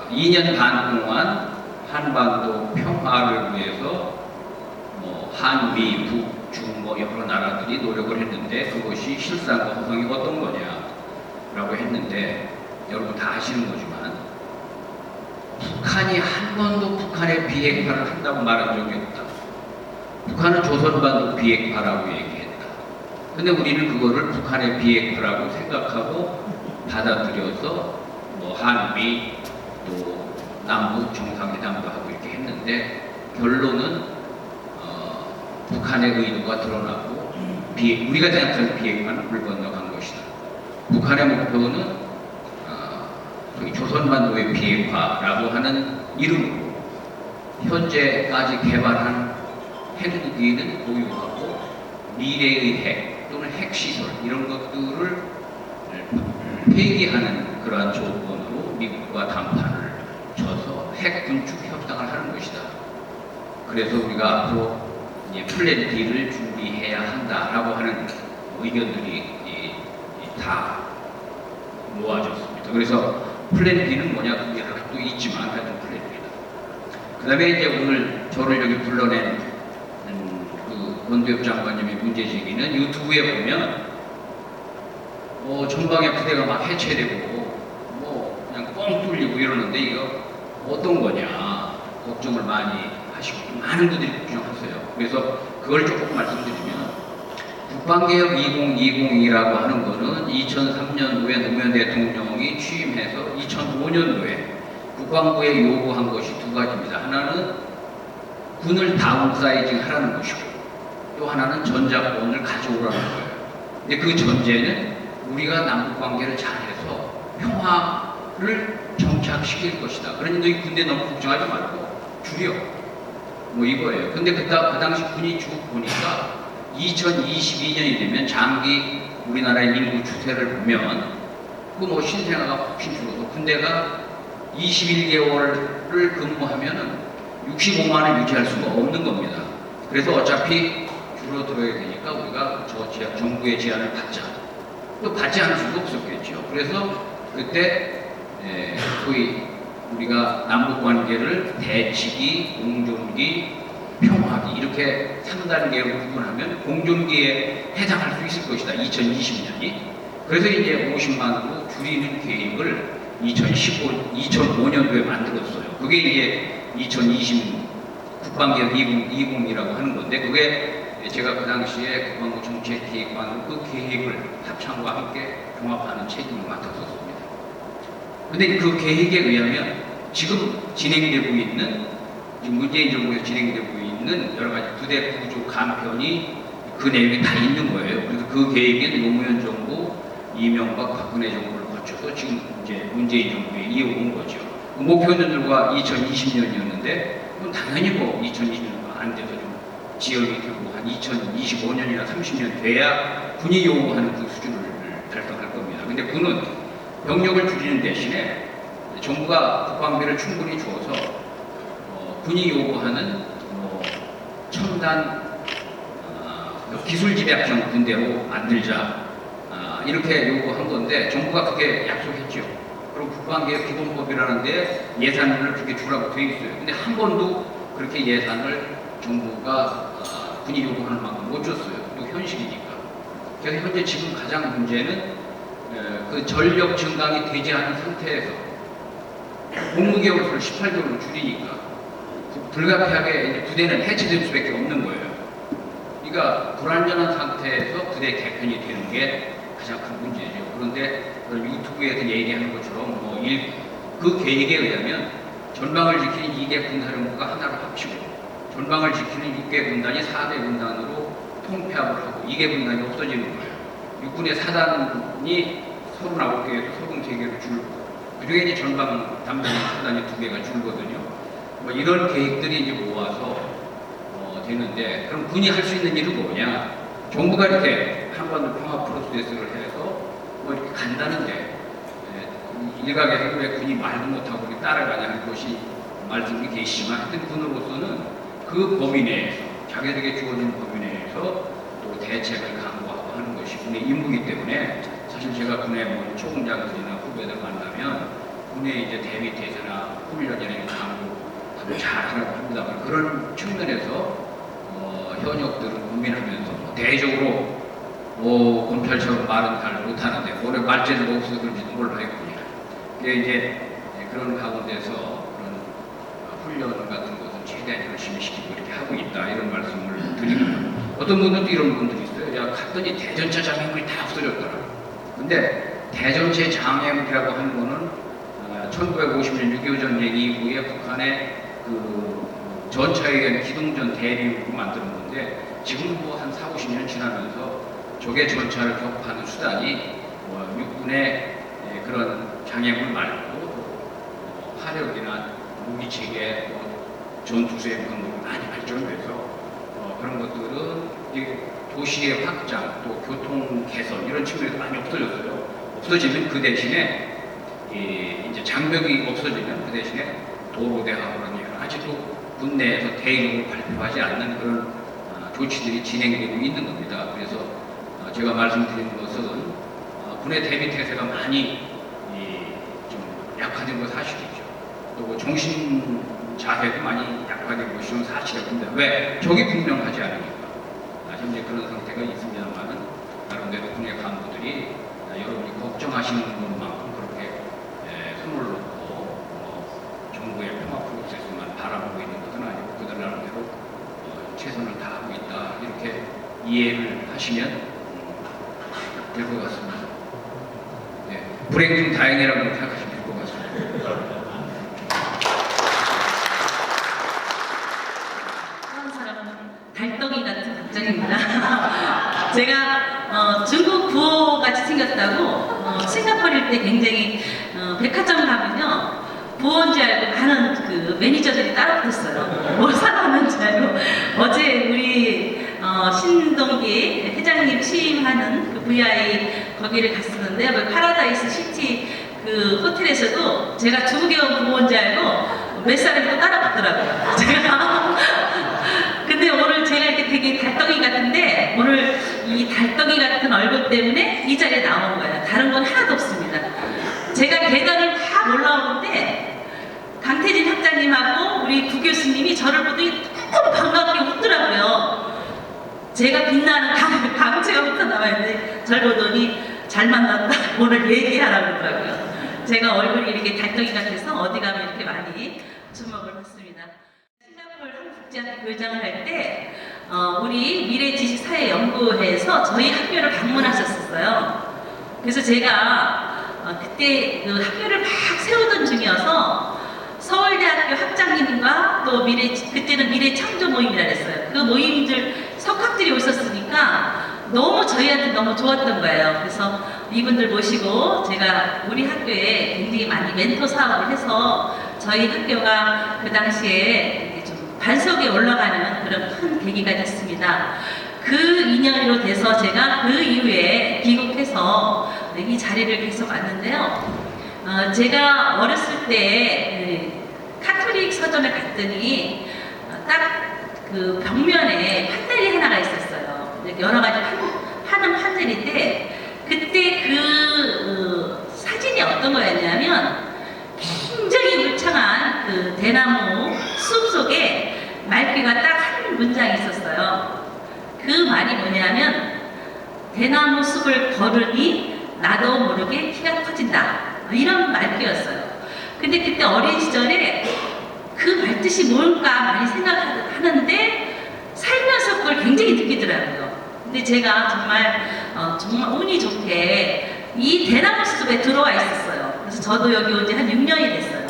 2년 반 동안 한반도 평화를 위해서 한미, 북, 중 여러 나라들이 노력을 했는데 그것이 실상과 허성이 어떤 거냐라고 했는데 여러분 다 아시는 거지만 북한이 한 번도 북한의 비핵화를 한다고 말한 적이 없다. 북한은 조선반도 비핵화라고 얘기했다. 근데 우리는 그거를 북한의 비핵화라고 생각하고 받아들여서 한미 또 남북 정상회담도 하고 이렇게 했는데 결론은 북한의 의도가 드러나고 우리가 생각하는 비핵화는 물 건너간 것이다. 북한의 목표는 조선반도의 비핵화라고 하는 이름으로 현재까지 개발한 핵무기는 보유하고 미래의 핵 또는 핵시설 이런 것들을 폐기하는 그러한 조건으로 미국과 담판을 쳐서 핵 군축 협상을 하는 것이다. 그래서 우리가 앞으로 플랜 D를 준비해야 한다라고 하는 의견들이 다 모아졌습니다. 그래서 플랜 D는 뭐냐 그게 또 있지만 하여튼 플랜 D다. 그 다음에 이제 오늘 저를 여기 불러낸 그 원대엽 장관님의 문제제기는 유튜브에 보면 전방에 부대가 막 해체되고 그냥 뻥 뚫리고 이러는데 이거 어떤 거냐 걱정을 많이 하시고 많은 분들이 걱정하세요. 그래서 그걸 조금 말씀드리면 국방개혁 2020이라고 하는 거는 2003년도에 노무현 대통령이 취임해서 2005년도에 국방부에 요구한 것이 두 가지입니다. 하나는 군을 다운사이징 하라는 것이고 또 하나는 전자권을 가져오라는 거예요. 근데 그 전제는 우리가 남북관계를 잘해서 평화를 정착시킬 것이다. 그러니 너희 군대 너무 걱정하지 말고 줄여. 이거예요. 근데 그 당시 군이 쭉 보니까 2022년이 되면 장기 우리나라의 인구 추세를 보면 신생아가 훨씬 줄어서 군대가 21개월을 근무하면은 65만을 유지할 수가 없는 겁니다. 그래서 어차피 줄어들어야 되니까 우리가 정부의 제안을 받자. 또 받지 않을 수가 없었겠죠. 그래서 그때 소위 우리가 남북 관계를 대치기, 공존기, 평화기 이렇게 3단계로 구분하면 공존기에 해당할 수 있을 것이다. 2020년이. 그래서 이제 50만으로 줄이는 계획을 2005년도에 만들었어요. 그게 이제 2020 국방개혁 2020이라고 하는 건데 그게 제가 그 당시에 국방부 정책기획관 그 계획을 합창과 함께 종합하는 책임을 맡았었습니다. 근데 그 계획에 의하면 지금 진행되고 있는, 지금 문재인 정부에서 진행되고 있는 여러 가지 부대 구조 간편이 그 내용이 다 있는 거예요. 그래서 그 계획은 노무현 정부, 이명박, 박근혜 정부를 거쳐서 지금 이제 문재인 정부에 이어온 거죠. 그 목표년들과 2020년이었는데, 그럼 당연히 뭐 2020년 안 돼서 좀 지연이 되고 한 2025년이나 30년 돼야 군이 요구하는 그 수준을 달성할 겁니다. 근데 군은 병력을 줄이는 대신에 정부가 국방비를 충분히 줘서 군이 요구하는 첨단 기술 집약형 군대로 만들자, 이렇게 요구한 건데 정부가 그게 약속했죠. 그리고 국방개혁 기본법이라는데 예산을 그렇게 주라고 돼 있어요. 근데 한 번도 그렇게 예산을 정부가 군이 요구하는 만큼 못 줬어요. 또 현실이니까. 그래서 현재 지금 가장 문제는 그 전력 증강이 되지 않은 상태에서 복무개월 수를 18개월로 줄이니까 불가피하게 이제 부대는 해체될 수밖에 없는 거예요. 그러니까 불안전한 상태에서 부대 개편이 되는 게 가장 큰 문제죠. 그런데 유튜브에서 얘기하는 것처럼 그 계획에 의하면 전방을 지키는 2개 군사령부가 하나로 합치고 전방을 지키는 6개 군단이 4대 군단으로 통폐합을 하고 2개 군단이 없어지는 거예요. 육군의 사단이 39개에서 33개로 줄고 그중에 이제 전방 담당 사단이 2개가 줄거든요. 이런 계획들이 이제 모아서 되는데, 그럼 군이 할 수 있는 일은 뭐냐? 정부가 이렇게 한반도 평화 프로세스를 해서 이렇게 간다는데 일각에서 왜 군이 말도 못하고 이렇게 따라가냐는 것이 말씀이 계시지만, 하여튼 군으로서는 그 범위 내에서 자기들에게 주어진 범위 내에서 또 대책을 강구하고 하는 것이 군의 임무이기 때문에, 사실 제가 군의 초공장들이나 후배들 만나면 군의 이제 대밑에서나 훈련이나 강구 잘하라고 합니다만, 그런 측면에서 현역들은 고민하면서 대적으로 검찰처럼 말은 잘 못하는데 올해 말재주가 없어서 그런지도 몰라했군요. 이제 그런 가운데서 그런 훈련 같은 것은 최대한 열심히 시키고 이렇게 하고 있다, 이런 말씀을 드립니다. 어떤 분들도 이런 분들이 있어요. 야, 갔더니 대전차 장애물이 다 없어졌더라. 근데 대전차 장애물이라고 하는 거는 1950년 6.25 전쟁 이후에 북한의 그 전차에 의한 기동전 대비로 만드는 건데, 지금 한 40-50년 지나면서 적의 전차를 격파하는 수단이 육군의 그런 장애물 말고 화력이나 무기체계, 전투수의 방법이 많이 발전돼서 그런 것들은 도시의 확장, 또 교통 개선 이런 측면에서 많이 없어졌어요. 없어지면 그 대신에 이제 장벽이 없어지면 그 대신에 도로대하고는 아직도 군내에서 대의적으로 발표하지 않는 그런 조치들이 진행되고 있는 겁니다. 그래서 제가 말씀드린 것은 군의 대밑태세가 많이 좀 약화된 것 사실이죠. 또 정신 자세도 많이 약화된 것이 사실입니다. 왜? 적이 분명하지 않으니까. 현재 그런 상태가 있습니다만은 나름대로 군의 간부들이 여러분이 걱정하시는 것만큼 그렇게 손을 놓고 정부의 평화 프로세스만 바라보고 있는 것은 아니고 그들 나름대로 최선을 다하고 있다, 이렇게 이해를 하시면 될 것 같습니다. 네, 불행 중 다행이라고 생각하시면 될 것 같습니다. 그런 사람은 달덩이 같은 답장입니다. 제가 중국 부호 같이 생겼다고 싱가포르일 때 굉장히 백화점 가면요, 부호인 줄 알고 많은 그 매니저들이 따라붙었어요. 뭐 사는 줄 알고. 어제 우리 신동기 회장님 취임하는 그 VI 거기를 갔었는데, 그 파라다이스 시티 그 호텔에서도 제가 중국의 부호인 줄 알고 몇 사람이 또 따라붙더라고요. 제가 근데 오늘 제가 이렇게 되게 달덩이 같은데, 오늘 이 달덩이 같은 얼굴 때문에 이 자리에 나온 거예요. 다른 건 하나도 없습니다. 제가 계단을 막 올라오는데 강태진 학장님하고 우리 구 교수님이 저를 보더니 너무 반갑게 웃더라고요. 제가 빛나는 강체가 붙어 나와있는데 저를 보더니 잘 만났다, 오늘 얘기하라고 그러더라고요. 제가 얼굴이 이렇게 달덩이 같아서 어디 가면 이렇게 많이 주목을 받습니다. 싱가포르 한국국제학교 교장을 할 때 우리 미래지식사회연구회에서 저희 학교를 방문하셨었어요. 그래서 제가 그때 그 학교를 막 세우던 중이어서 서울대학교 학장님과 또 그때는 미래창조 모임이라 그랬어요. 그 모임들 석학들이 오셨으니까 너무 저희한테 너무 좋았던 거예요. 그래서 이분들 모시고 제가 우리 학교에 굉장히 많이 멘토 사업을 해서 저희 학교가 그 당시에 이렇게 좀 반석에 올라가는 그런 큰 계기가 됐습니다. 그 인연으로 돼서 제가 그 이후에 귀국해서 이 자리를 계속 왔는데요. 제가 어렸을 때 카톨릭 서점에 갔더니 딱 그 벽면에 판넬이 하나가 있었어요. 여러 가지 하는 판넬인데 그때 그 사진이 어떤 거였냐면 굉장히 울창한 그 대나무 숲 속에 말귀가 딱 한 문장이 있었어요. 그 말이 뭐냐면 대나무 숲을 걸으니 나도 모르게 키가 커진다. 이런 말귀였어요. 근데 그때 어린 시절에 그 말뜻이 뭘까 많이 생각하는데 살면서 그걸 굉장히 느끼더라고요. 근데 제가 정말 운이 좋게 이 대나무 숲에 들어와 있었어요. 그래서 저도 여기 온 지 한 6년이 됐어요.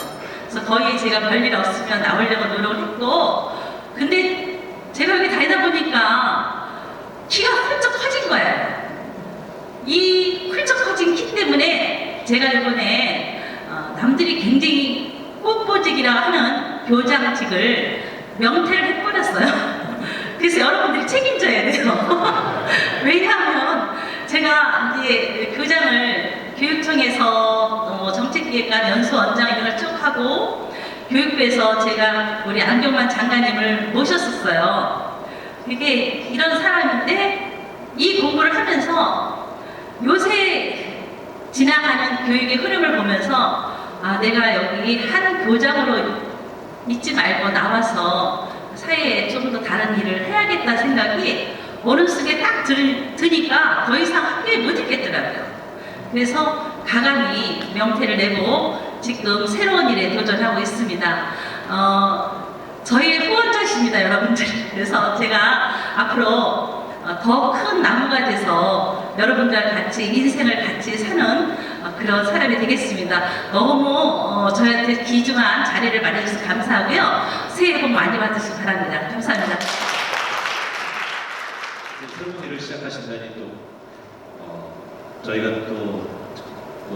그래서 거의 제가 별일 없으면 나오려고 노력을 했고, 근데 제가 여기 다니다 보니까 키가 훌쩍 커진 거예요. 이 훌쩍 커진 키 때문에 제가 이번에 남들이 굉장히 꽃보직이라 하는 교장직을 명퇴를 해버렸어요. 그래서 여러분들이 책임져야 돼요. 왜냐하면 제가 이제 교장을 교육청에서 정책기획관 연수원장 이런 걸 쭉 하고 교육부에서 제가 우리 안경만 장관님을 모셨었어요. 이게 이런 사람인데 이 공부를 하면서 요새 지나가는 교육의 흐름을 보면서 내가 여기 한 교장으로 있지 말고 나와서 사회에 좀 더 다른 일을 해야겠다 생각이 어느 순간 딱 드니까 더 이상 학교에 못 있겠더라고요. 그래서 가감히 명퇴를 내고 지금 새로운 일에 도전하고 있습니다. 저희의 후원자십니다, 여러분들. 그래서 제가 앞으로 더 큰 나무가 돼서 여러분들과 같이 인생을 같이 사는 그런 사람이 되겠습니다. 너무 저희한테 귀중한 자리를 마련해주셔서 감사하고요. 새해 복 많이 받으시기 바랍니다. 감사합니다. 새로운 일을 시작하신다니 또 저희가 또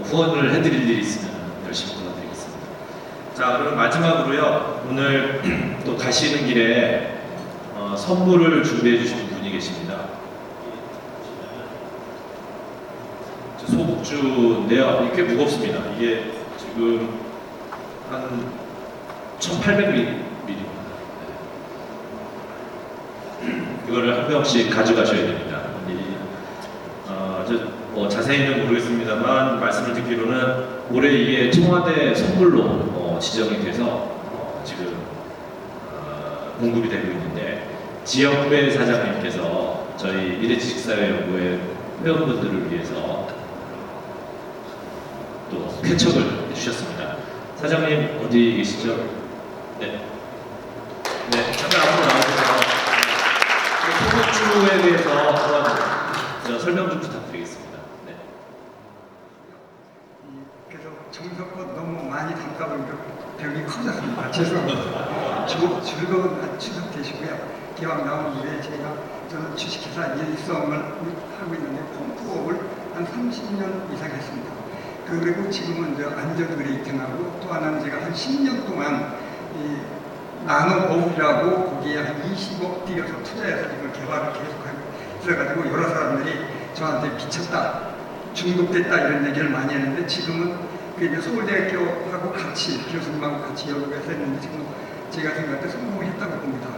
후원을 해드릴 일이 있으면 열심히 도와드리겠습니다. 자, 그럼 마지막으로요. 오늘 또 가시는 길에 선물을 준비해 주신 분이 계십니다. 소복주인데요. 이게 꽤 무겁습니다. 이게 지금 한 1800ml입니다. 이거를 한 병씩 가져가셔야 됩니다. 자세히는 모르겠습니다만 말씀을 듣기로는 올해 이게 청와대 선물로 지정이 돼서 지금 공급이 되고 있는데 지역배 사장님께서 저희 미래지식사회연구회 회원분들을 위해서 또 쾌척을 해주셨습니다. 사장님 어디 계시죠? 네, 잠깐 앞으로 나오셔서 소복주에 대해서 한번 설명 좀 부탁드리겠습니다. 네. 그래서 정석껏 너무 많이 담다 보니까 병이 커졌습니다. 죄송합니다. 즐거운 추석 되시고요. 기왕 나온 후에 저는 주식회사 일성을 하고 있는데 펌프업을 한 30년 이상 했습니다. 그리고 지금은 안전브레이킹하고 또 하나는 제가 한 10년 동안 이 나노보이라고 거기에 한 20억 들여서 투자해서 지금 개발을 계속하고 있어가지고 여러 사람들이 저한테 미쳤다, 중독됐다 이런 얘기를 많이 했는데 지금은 그 서울대학교하고 같이 교수님하고 같이 연구해서 했는데 지금 제가 생각할 때 성공을 했다고 봅니다.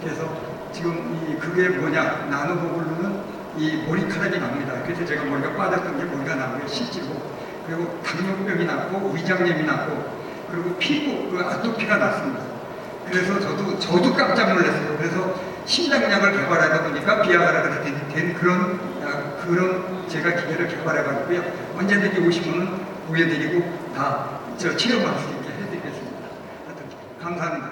그래서 지금 그게 뭐냐, 나노보글로는 이 머리카락이 납니다. 그래서 제가 머리가 빠졌던 게 머리가 나고요, 실제로. 그리고 당뇨병이 났고 위장염이 났고 그리고 피부 아토피가 났습니다. 그래서 저도 깜짝 놀랐어요. 그래서 심장약을 개발하다 보니까 비아그라가 된 그런 제가 기계를 개발해가지고요. 언제든지 오시면 보여드리고 다 체험할 수 있게 해드리겠습니다. 하여튼 감사합니다.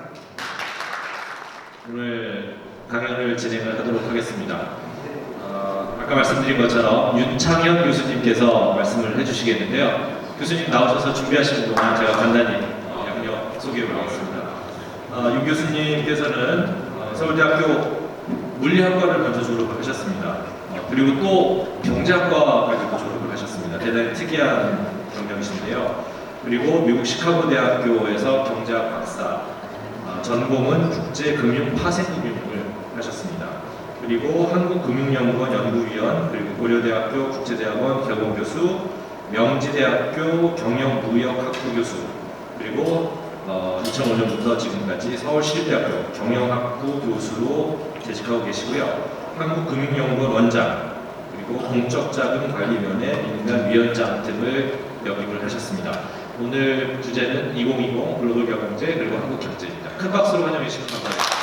오늘 강연을 진행을 하도록 하겠습니다. 아까 말씀드린 것처럼 윤창현 교수님께서 말씀을 해주시겠는데요. 교수님 나오셔서 준비하시는 동안 제가 간단히 양력 소개를 하겠습니다. 윤 교수님께서는 서울대학교 물리학과를 먼저 졸업을 하셨습니다. 그리고 또 경제학과까지도 졸업을 하셨습니다. 대단히 특이한 경력이신데요. 그리고 미국 시카고 대학교에서 경제학 박사, 전공은 국제금융파생금융을 하셨습니다. 그리고 한국금융연구원 연구위원, 그리고 고려대학교 국제대학원 개공교수, 명지대학교 경영무역학부 교수, 그리고 2005년부터 지금까지 서울시립대학교 경영학부 교수로 재직하고 계시고요. 한국금융연구원 원장, 그리고 공적자금관리위원회 민간위원장 등을 역임을 하셨습니다. 오늘 주제는 2020 글로벌 경제 그리고 한국 경제입니다. 큰 박수로 환영해 주시면 감사하겠습니다.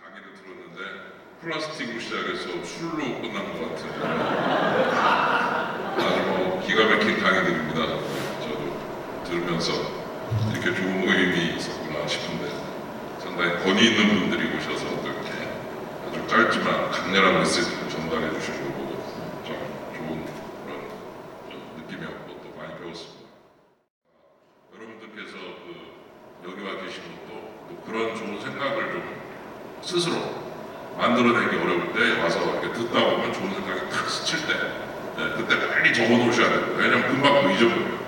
강의를 들었는데 플라스틱으로 시작해서 술로 끝난 것 같은 아주 뭐 기가 막힌 강의들입니다. 저도 들으면서 이렇게 좋은 의미 있었구나 싶은데 상당히 권위 있는 분들이 오셔서 또 이렇게 아주 짧지만 강렬한 메시지를 전달해 주시는 거 보고 좀 좋은 그런 느낌이었고 또 많이 배웠습니다. 여러분들께서 여기 와 계신 것도 또 그런 좋은 생각을 좀 스스로 만들어내기 어려울 때 와서 이렇게 듣다 보면 좋은 생각이 탁 스칠 때 그때 빨리 적어 놓으셔야 돼요. 왜냐면 금방 또 잊어버려요.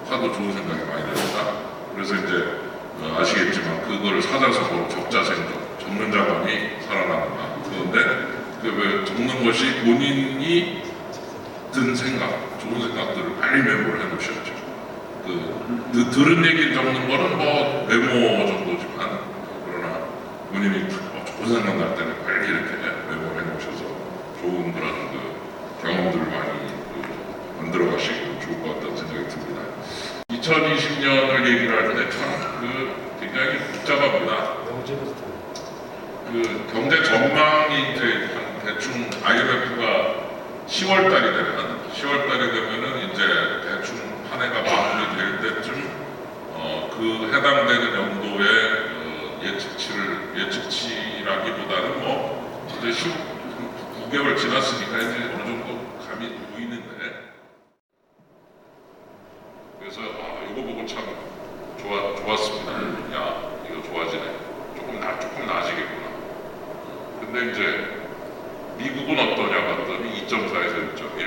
하도 좋은 생각이 많이 듭니다. 그래서 이제 아시겠지만 그걸 찾아서 뭐 적자생적, 적는 자만이 살아난다. 그런데 왜 적는 것이 본인이 든 생각, 좋은 생각들을 빨리 메모를 해놓으셔야죠. 들은 얘기 적는 거는 뭐 메모 정도지만 그러나 본인이 좋은 생각 날 때는 빨리 이렇게 메모를 해놓으셔서 좋은 그런 경험들을 많이 만들어 가시고 좋을 것 같다는 생각이 듭니다. 2020년을 얘기를 할 때 참 굉장히 복잡합니다. 경제 전망이 이제 한 대충 IMF가 10월 달이 되면은 이제 대충 한 해가 마무리될 때쯤 해당되는 연도의 예측치라기보다는 뭐 이제 9개월 지났으니까 이제 어느 정도 감이 보이는데 그래서 이거 보고 참 좋았습니다. 야 이거 좋아지네. 조금 나아지겠구나. 근데 이제 미국은 어떠냐 봤더니 2.4에서 6.1.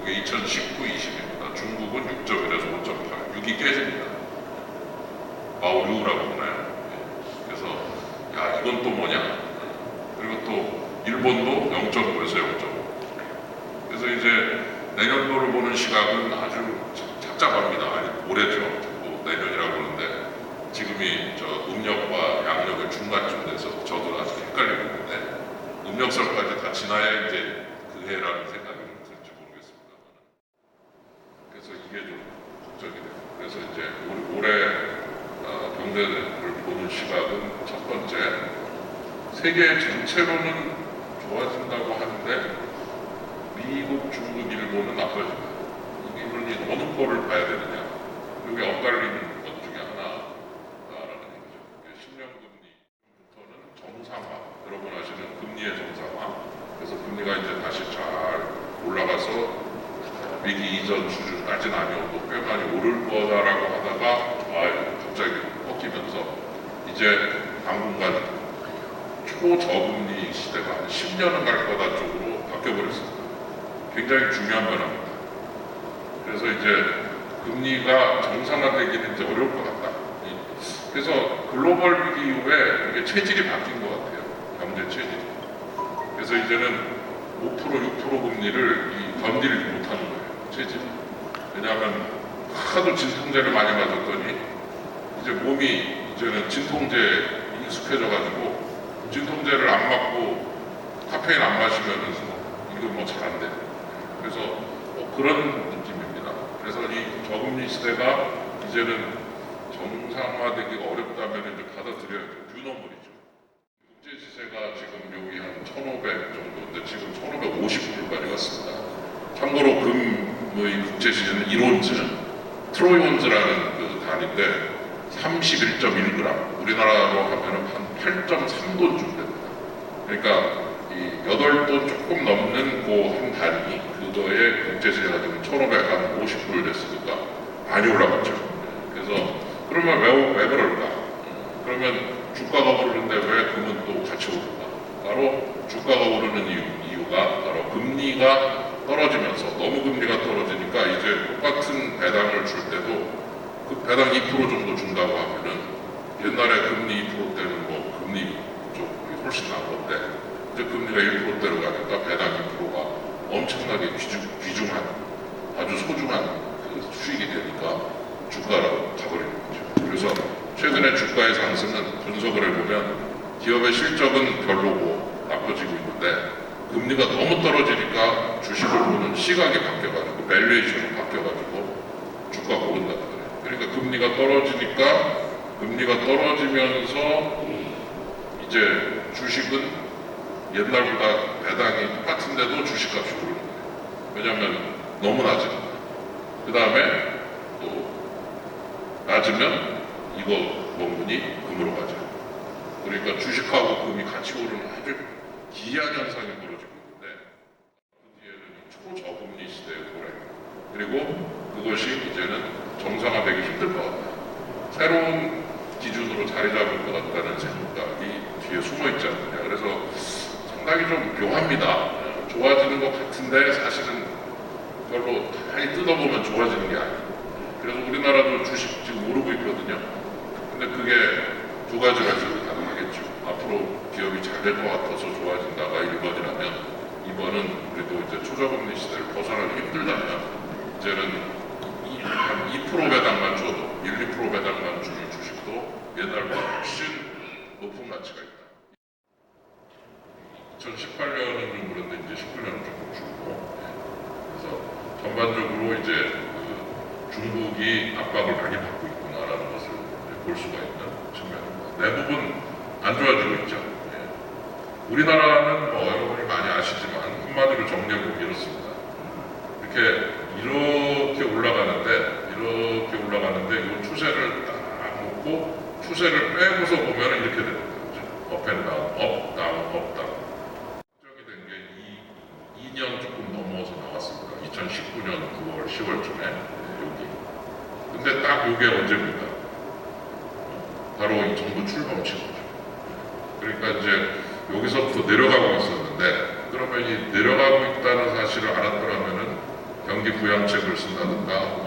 이게 2019, 20입니다. 중국은 6.1에서 5.8. 6이 깨집니다. 마오류라고 보나요? 그래서 야 이건 또 뭐냐? 그리고 또 일본도 0.5에서 0.5. 그래서 이제 내년도를 보는 시각은 아주 착잡합니다. 아니 올해죠. 뭐 내년이라고 그러는데 지금이 음력과 양력의 중간쯤 돼서 저도 아직 헷갈리고 있는데 음력설까지 다 지나야 이제 그 해라는 생각이 좀 들지 모르겠습니다. 그래서 이게 좀 걱정이 돼요. 그래서 이제 올해 경제를 보는 시각은 첫 번째, 세계 전체로는 좋아진다고 하는데 미국, 중국, 일본은 나빠집니다. 이분이 어느 꼴을 봐야 되느냐. 이게 엇갈리는 것 중에 하나라는 얘기죠. 10년 금리부터는 정상화, 여러분 아시는 금리의 정상화. 그래서 금리가 이제 다시 잘 올라가서 위기 이전 수준까지는 아니어도 꽤 많이 오를 거다라고 하다가 갑자기 꺾이면서 이제 당분간 초저금리 시대가 한 10년은 갈 거다 쪽으로 바뀌어버렸습니다. 굉장히 중요한 변화입니다. 그래서 이제 금리가 정상화되기는 이제 어려울 것 같다. 그래서 글로벌 위기 이후에 이게 체질이 바뀐 것 같아요. 경제 체질이. 그래서 이제는 5% 6% 금리를 견디지 못하는 거예요. 체질이. 왜냐하면 하도 진통제를 많이 맞았더니 이제 몸이 이제는 진통제에 익숙해져가지고 진통제를 안 맞고 카페인 안 마시면은 이거 뭐 잘 안 돼. 그래서 그런 느낌입니다. 그래서 이 저금리 시대가 이제는 정상화되기가 어렵다면 이제 받아들여야 돼요. 뉴노멀이죠. 국제 시세가 지금 여기 한 1,500 정도인데 지금 1,550불까지 갔습니다. 참고로 금의 국제 시세는 1온즈 트로이온즈라는 그 단인데 31.1g, 우리나라로 하면은 한 8.3돈 됩니다. 그러니까 이 8돈 조금 넘는 그 한 단위, 그거에 국제시세가 지금 1,550불 됐으니까 많이 올라갔죠. 그래서 그러면 왜 그럴까? 그러면 주가가 오르는데 왜 금은 또 같이 오를까? 바로 주가가 오르는 이유가 바로 금리가 떨어지면서, 너무 금리가 떨어지니까 이제 똑같은 배당을 줄 때도 그 배당 2% 정도 준다고 하면은 옛날에 금리 2%대는 뭐 금리 쪽이 훨씬 나은 건데 이제 금리가 1%대로 가니까 배당 2%가 엄청나게 귀중한, 아주 소중한 그 수익이 되니까 주가로 가버리는 거죠. 그래서 최근에 주가의 상승은 분석을 해보면 기업의 실적은 별로고 나빠지고 있는데 금리가 너무 떨어지니까 주식을 보는 시각이 바뀌어가지고 밸류에이션이 바뀌어가지고 주가가 오른다는 거예요. 그러니까 금리가 떨어지니까, 금리가 떨어지면서 이제 주식은 옛날보다 배당이 똑같은데도 주식값이 오르는 거예요. 왜냐하면 너무 낮으니까. 그 다음에 또 낮으면 이거 원문이 금으로 가죠. 그러니까 주식하고 금이 같이 오르는 아주 기이한 현상이 벌어지고 있는데 그 뒤에는 초저금리 시대의 도래, 그리고 그것이 이제는 정상화되기 힘들 것 같다. 새로운 기준으로 자리 잡을 것 같다는 생각이 뒤에 숨어 있지 않느냐. 그래서 상당히 좀 묘합니다. 좋아지는 것 같은데 사실은 별로 많이 뜯어보면 좋아지는 게 아니에요. 그래서 우리나라도 주식 지금 오르고 있거든요. 근데 그게 두 가지가 해석이 가능하겠죠. 앞으로 기업이 잘 될 것 같아서 좋아진다가 1번이라면, 2번은 그래도 이제 초저금리 시대를 벗어나기 힘들다면 이제는 한 2% 배당만 줘도, 1, 2% 배당만 주는 주식도 옛날보다 훨씬 높은 가치가 있다. 2018년은 좀 그런데 이제 19년은 조금 줄고, 그래서 전반적으로 이제 그 중국이 압박을 많이 받고 있구나라는 것을 볼 수가 있는 측면입니다. 대부분 안 좋아지고 있죠. 예. 우리나라는 뭐 여러분이 많이 아시지만 한마디로 정리해보면 이렇습니다. 이렇게 올라가는데 이 추세를 딱 놓고 추세를 빼고서 보면 이렇게 됩니다. 업앤다운, 업, 다운, 업, 다운. 확정이 된 게 2년 조금 넘어서 나왔습니다. 2019년 9월, 10월쯤에 여기. 근데 딱 이게 언제입니까? 바로 이 정부 출범식 거죠. 그러니까 이제 여기서부터 내려가고 있었는데, 그러면 이 내려가고 있다는 사실을 알았더라면은 경기 부양책을 쓴다든가 혹은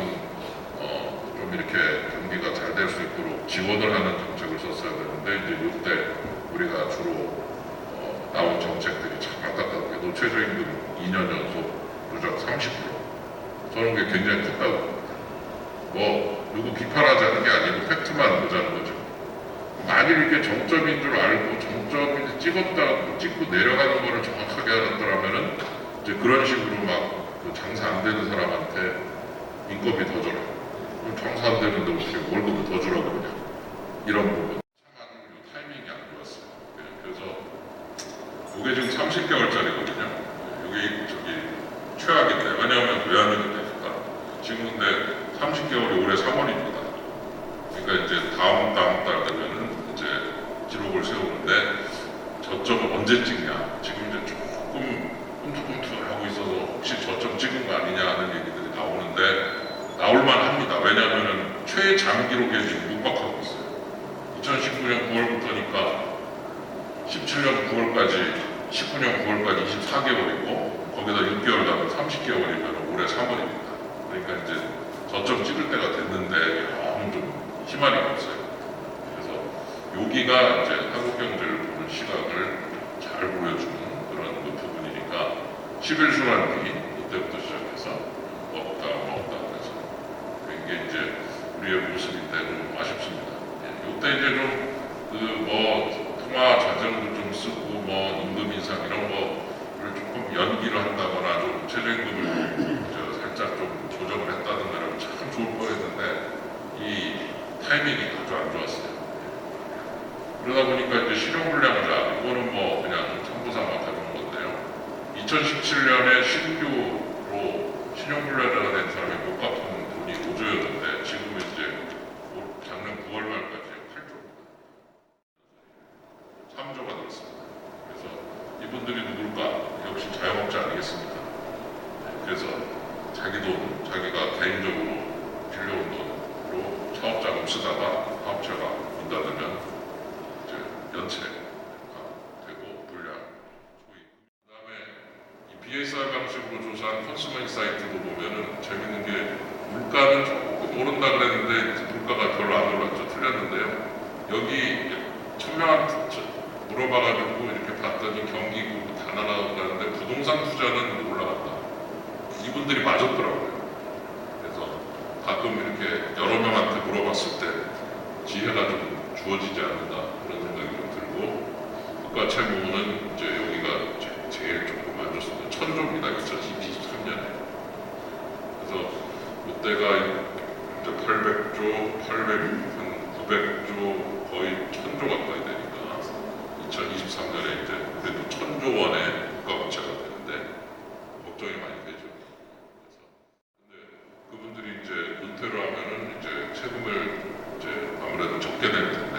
좀 이렇게 경기가 잘 될 수 있도록 지원을 하는 정책을 썼어야 되는데, 이제 이때 우리가 주로 나온 정책들이 참 안타깝게도 최저임금 2년 연속 누적 30%. 저는 그게 굉장히 컸다고 봅니다. 뭐 누구 비판하자는 게 아니고 팩트만 보자는 거죠. 만일 이게 정점인 줄 알고 정점을 찍고 내려가는 거를 정확하게 알았더라면은 이제 그런 식으로 막 그 장사 안 되는 사람한테 인건비 더 줘라. 그럼 장사 안 되는데 어떻게 월급을 더 주라고 그러냐. 이런 부분. 참 타이밍이 안 좋았어요. 그래서 이게 지금 30개월짜리거든요. 이게 최악인데, 왜냐하면 왜 하는 게 되니까 지금 근데 30개월이 올해 3월입니다. 그러니까 이제 다음 달 되면은 이제 기록을 세우는데 저점을 언제 찍냐. 지금 이제 조금 꿈틀꿈틀하고 있어서 혹시 저점 찍은 거 아니냐 하는 얘기들이 나오는데 나올만 합니다. 왜냐하면은 최장 기록에 지금 육박하고 있어요. 2019년 9월부터니까 17년 9월까지, 19년 9월까지 24개월이고 거기다 6개월 더하면 30개월이면 올해 3월입니다. 그러니까 이제 저점 찍을 때가 됐는데 너무 좀 희망이 없어요. 그래서 여기가 이제 한국 경제를 보는 시각을 잘 보여주는 그런 그 부분이니까 11순환기 이때부터 시작해서 없다 해서 이게 이제 우리의 모습인데 좀 아쉽습니다. 이때 이제 좀 통화 자정도 좀 쓰고 임금 인상 이런 거를 조금 연기를 한다거나 좀 최저임금을 살짝 좀 조정을 했다든가 참 좋을 뻔했는데 이 타이밍이 아주 안 좋았어요. 그러다 보니까 이제 신용불량자, 이거는 뭐 그냥 참고삼아 가져온 건데요. 2017년에 신규로 신용불량자가 된 사람이 못 갚은 돈이 5조였는데 9월 말까지 8조입니다. 3조가 늘었습니다. 그래서 이분들이 누굴까? 역시 자영업자 아니겠습니까? 그래서 자기 돈, 자기가 개인적으로 빌려온 돈으로 사업자금 쓰다가 사업체가 문 닫으면 이제 연체가 되고 불량, 소위. 그다음에 이 BSR 방식으로 조사한 컨슈머 인사이트도 보면은 재밌는 게 물가는 조금 오른다 그랬는데 물가가 별로 안 올랐죠. 틀렸는데요. 여기 1000명한테 물어봐가지고 이렇게 봤더니 경기고 다 날아가는데 부동산 투자는 올라갔다. 이분들이 맞았더라고요. 그래서 가끔 이렇게 여러 명한테 물어봤을 때 지혜가 좀 주어지지 않는다 그런 생각이 좀 들고 국가 채무는 이제 여기가 제일 조금 안 좋습니다. 1000조입니다. 2023년에. 그래서 롯데가 이제 800조, 900조 거의 1000조 가까이 되니까 2023년에 이제 그래도 1000조 원의 국가 부채가 되는데 걱정이 많이 되죠. 그래서 근데 그분들이 이제 은퇴를 하면은 이제 세금을 이제 아무래도 적게 낼 텐데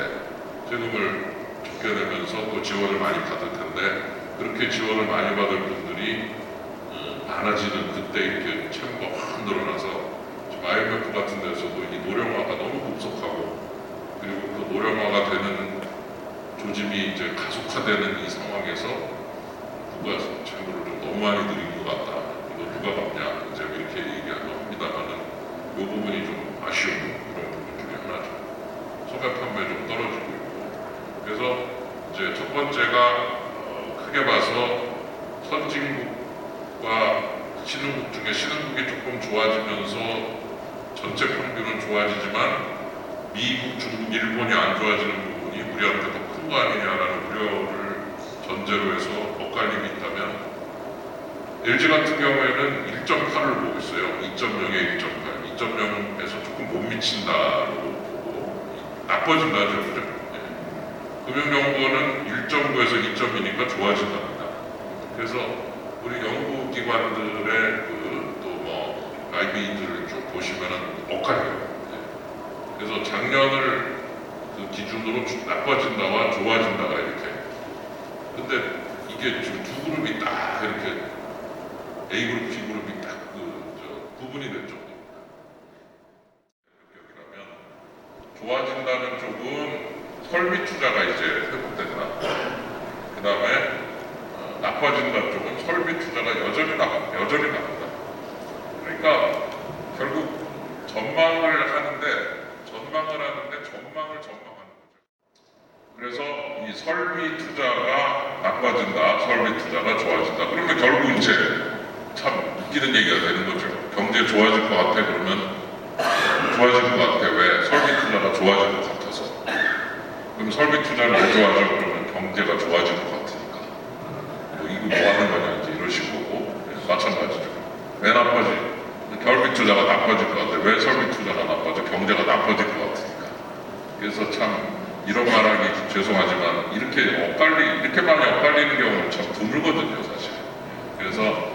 세금을 적게 내면서 또 지원을 많이 받을 텐데 그렇게 지원을 많이 받을 분들이 많아지는 그때 이렇게 채무가 확 늘어나서 지금 IMF 같은 데서도 이 노령화가 너무 급속하고 그리고 그 노령화가 되는 조짐이 이제 가속화되는 이 상황에서 국가 채무를 좀 너무 많이 들인 것 같다. 이거 누가 받냐? 이제 이렇게 얘기하고 합니다만은 이 부분이 좀 아쉬운 그런 부분 중에 하나죠. 소매 판매 좀 떨어지고 있고. 그래서 이제 첫 번째가 크게 봐서 선진국과 신흥국 중에 신흥국이 조금 좋아지면서 전체 평균은 좋아지지만 미국, 중국, 일본이 안 좋아지는 부분이 우리한테 더 큰 거 아니냐라는 우려를 전제로 해서 엇갈림이 있다면 LG 같은 경우에는 1.8을 보고 있어요. 2.0에 1.8, 2.0에서 조금 못 미친다로 보고 나빠진다죠. 그죠? 금융정보는 1.9에서 2.2니까 좋아진답니다. 그래서 우리 연구기관들의 또뭐 IB들을 쭉 보시면은 엇갈려요. 그래서 작년을 그 기준으로 나빠진다와 좋아진다가 이렇게. 근데 이게 지금 두 그룹이 딱 이렇게 A그룹, B그룹이 딱 구분이 된 정도입니다. 여기라면 좋아진다는 쪽은 설비 투자가 이제 회복된다. 그 다음에 나빠진다는 쪽은 설비 투자가 여전히 나간다. 그러니까 결국 전망을 하는데 전망을 전망하는 거죠. 그래서 이 설비 투자가 나빠진다, 설비 투자가 좋아진다. 그러면 결국 이제 참 웃기는 얘기가 되는 거죠. 경제 좋아질 것 같아 그러면 좋아질 것 같아. 왜? 설비 투자가 좋아질 것 같아서. 그럼 설비 투자는 안 좋아져 그러면 경제가 좋아질 것 같으니까. 이거 뭐 하는 거냐 이제 이런 식으로 마찬가지죠. 왜 나빠지? 설비 투자가 나빠질 것 같아. 왜 설비 투자가 나빠져? 경제가 나빠질 것 같으니까. 그래서 참 이런 말하기 죄송하지만 이렇게 많이 엇갈리는 경우는 참 드물거든요, 사실. 그래서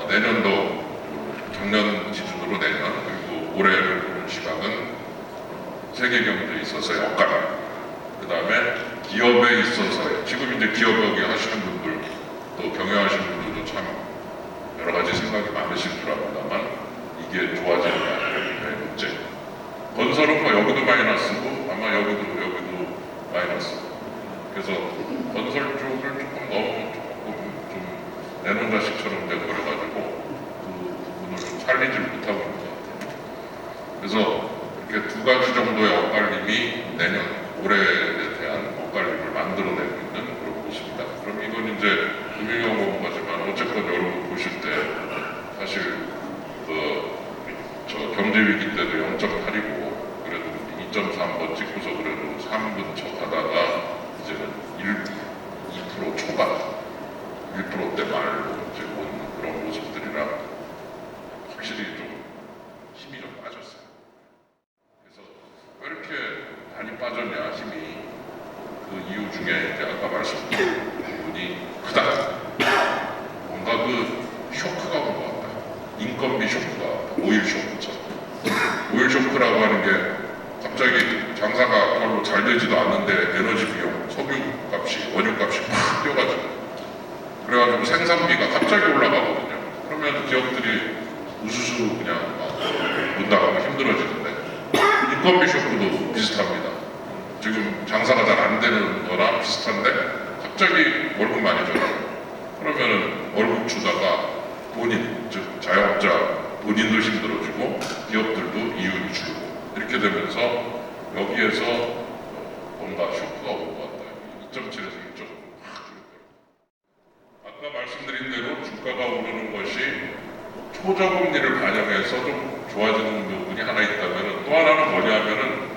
내년도 작년 기준으로 내년 그리고 올해를 보는 시각은 세계 경제에 있어서의 엇갈림. 그 다음에 기업에 있어서의 지금 이제 기업 여기 하시는 분들 또 경영하시는 분들도 참 여러 가지 생각이 많으실 줄 압니다만 이게 좋아지느냐의 문제. 건설은 뭐 여기도 마이너스고 아마 여기도 마이너스. 그래서 건설 쪽을 조금 좀 내놓은 자식처럼 돼버려가지고 그 부분을 좀 살리지 못하고 있는 것 같아요. 그래서 이렇게 두 가지 정도의 엇갈림이 내년 올해에 대한 엇갈림을 만들어내고 있는 그런 모습이다. 그럼 이건 이제 금융용어가지만 어쨌건 여러분 보실 때 사실 저 경제위기 때도 0.8이고 그래도 2.3번 찍고서 그래도 3분 쳐 가다가 이제는 2% 초반 1%대 말로 이제 온 그런 모습들이라 확실히 좀 힘이 좀 빠졌어요. 그래서 왜 이렇게 많이 빠졌냐 힘이 그 이유 중에 이제 아까 말씀드린 부분이 크다. 뭔가 그 쇼크가 온 것 같다. 인건비 쇼크가 왔다. 오일 쇼크처럼. 오일 쇼크라고 하는 게 갑자기 장사가 별로 잘 되지도 않는데 에너지 비용, 석유 값이, 원유 값이 팍 뛰어가지고 그래가지고 생산비가 갑자기 올라가거든요. 그러면 기업들이 우수수 그냥 문 닫고 힘들어지는데 인건비 쇼크도 비슷합니다. 지금 장사가 잘 안 되는 거나 비슷한데 갑자기 월급 많이 줘요. 그러면은 월급 주다가 본인, 즉 자영업자 본인도 힘들어지고 기업들도 이윤이 줄고 이렇게 되면서 여기에서 뭔가 쇼크가 온 것 같아요. 2.7에서 1.5 확 줄을 거예요. 아까 말씀드린 대로 주가가 오르는 것이 초저금리를 반영해서 좀 좋아지는 부분이 하나 있다면 또 하나는 뭐냐면은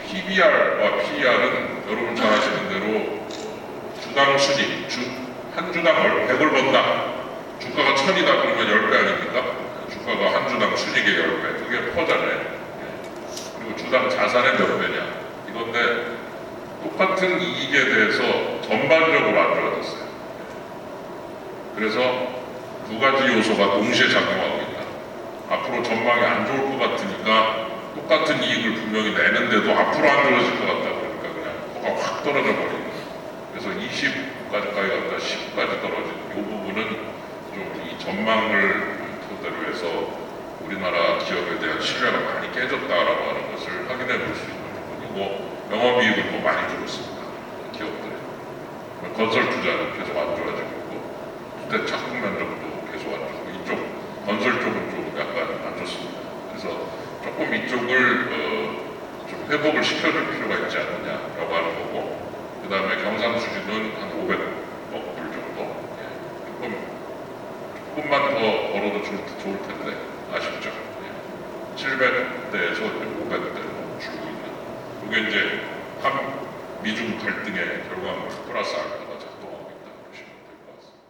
PBR과 PER은 여러분 잘 아시는 대로 주당 순익, 한 주당 100을 번다. 주가가 1000이다 그러면 10배 아닙니까? 주가가 한 주당 순익의 10배. 그게 퍼잖아요. 그리고 주당 자산의 몇 배냐. 이건데 똑같은 이익에 대해서 전반적으로 안 좋아졌어요. 그래서 두 가지 요소가 동시에 작용하고 있다. 앞으로 전망이 안 좋을 것 같으니까 똑같은 이익을 분명히 내는데도 앞으로 안 좋아질 것 같다. 그러니까 그냥 코가 확 떨어져 버리는. 그래서 20까지 갔다 10까지 떨어진 이 부분은 좀 이 전망을 토대로 해서 우리나라 기업에 대한 신뢰가 많이 깨졌다라고 하는 것을 확인해 볼 수 있는 부분이고 영업이익은 또 많이 줄었습니다. 기업들이. 건설 투자는 계속 안 좋아지고 있고 주택 면적도 계속 안 좋고 이쪽 건설 쪽은 좀 약간 안 좋습니다. 그래서 조금 이쪽을 좀 회복을 시켜줄 필요가 있지 않느냐라고 하는 거고 그 다음에 경상수지는 한 500억 불 정도 조금만 더 벌어도 좋을 텐데 아쉽죠. 700대에서 500대로 줄고 있는 이게 이제 미중 갈등의 결과물 플러스 알파가 작동하고 있다고 보시면 될 것 같습니다.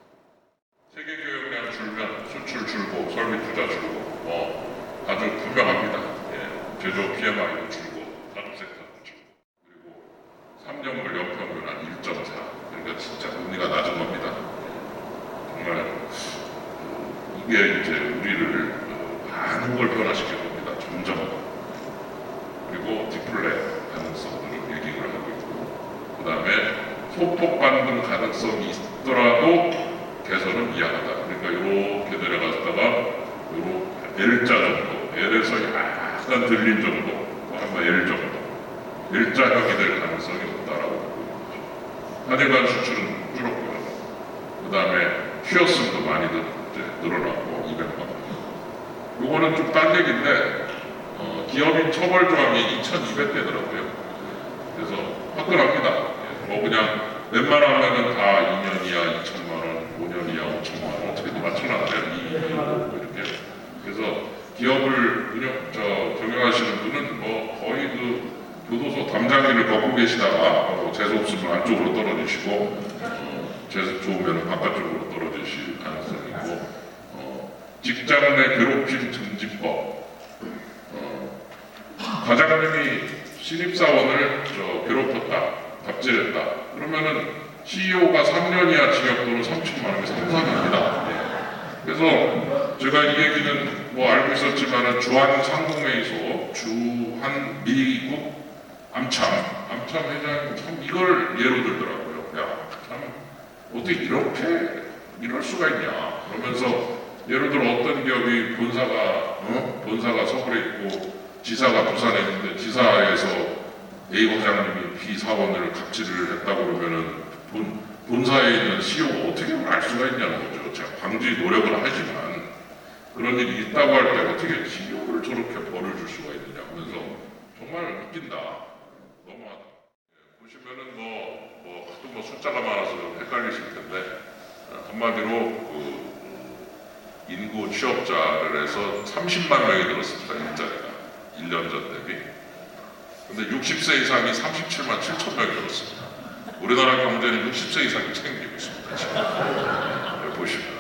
세계 교역량 줄면 수출 줄고 설비 투자 줄고 아주 분명합니다. 제조 PMI도 줄고 산업 섹터도 줄고 그리고 3년물 연평균 한 1.4 그러니까 진짜 금리가 낮은 겁니다. 정말 이게 이제 우리를 많은 걸 변화시킬 겁니다. 점점 그리고 디플레 가능성도 좀 얘기를 하고 있고 그 다음에 소폭 반등 가능성이 있더라도 개선은 미약하다. 그러니까 이렇게 내려갔다가 요렇게 L자 정도 L에서 약간 들린 정도 한번 L 정도 L자형이 될 가능성이 없다라고 보고 있죠. 한일간 수출은 줄었고요. 그 다음에 휴업수도 많이 늘어났고 200만 원. 요거는 좀 딴 얘기인데 기업인 처벌 조항이 2,200개더라고요. 그래서 화끈합니다. 뭐 그냥 웬만하면은 다 2년 이하 2천만 원, 5년 이하 5천만 원 어떻게든 맞춰놨대요. 이렇게. 그래서 기업을 경영하시는 분은 뭐 거의 그 교도소 담장기를 걷고 계시다가 재수 없으면 안쪽으로 떨어지시고 재수 좋으면 바깥쪽으로 떨어지실 가능성이 있고 직장 내 괴롭힘 금지법 과장님이 신입사원을 괴롭혔다, 갑질했다 그러면은 CEO가 3년 이하 징역 또는 3천만 원의 상상입니다. 그래서 제가 이 얘기는 뭐 알고 있었지만은 주한상공회의소 주한 미국 암참 회장이 참 이걸 예로 들더라고요. 야, 참 어떻게 이렇게 이럴 수가 있냐 그러면서 예를 들어 어떤 기업이 본사가 서울에 있고 지사가 부산에 있는데 지사에서 A 과장님이 B 사원을 갑질을 했다고 그러면은 본사에 있는 CEO가 어떻게 알 수가 있냐는 거죠. 제가 방지 노력을 하지만 그런 일이 있다고 할 때 어떻게 CEO를 저렇게 벌을 줄 수가 있느냐 하면서 정말 웃긴다. 너무하다. 보시면은 또 숫자가 많아서 좀 헷갈리실 텐데 한마디로 인구 취업자를 해서 30만 명이 늘었습니다. 일자리가 1년 전 대비. 근데 60세 이상이 37만 7천 명이 늘었습니다. 우리나라 경제는 60세 이상이 책임지고 있습니다. 지금 보시면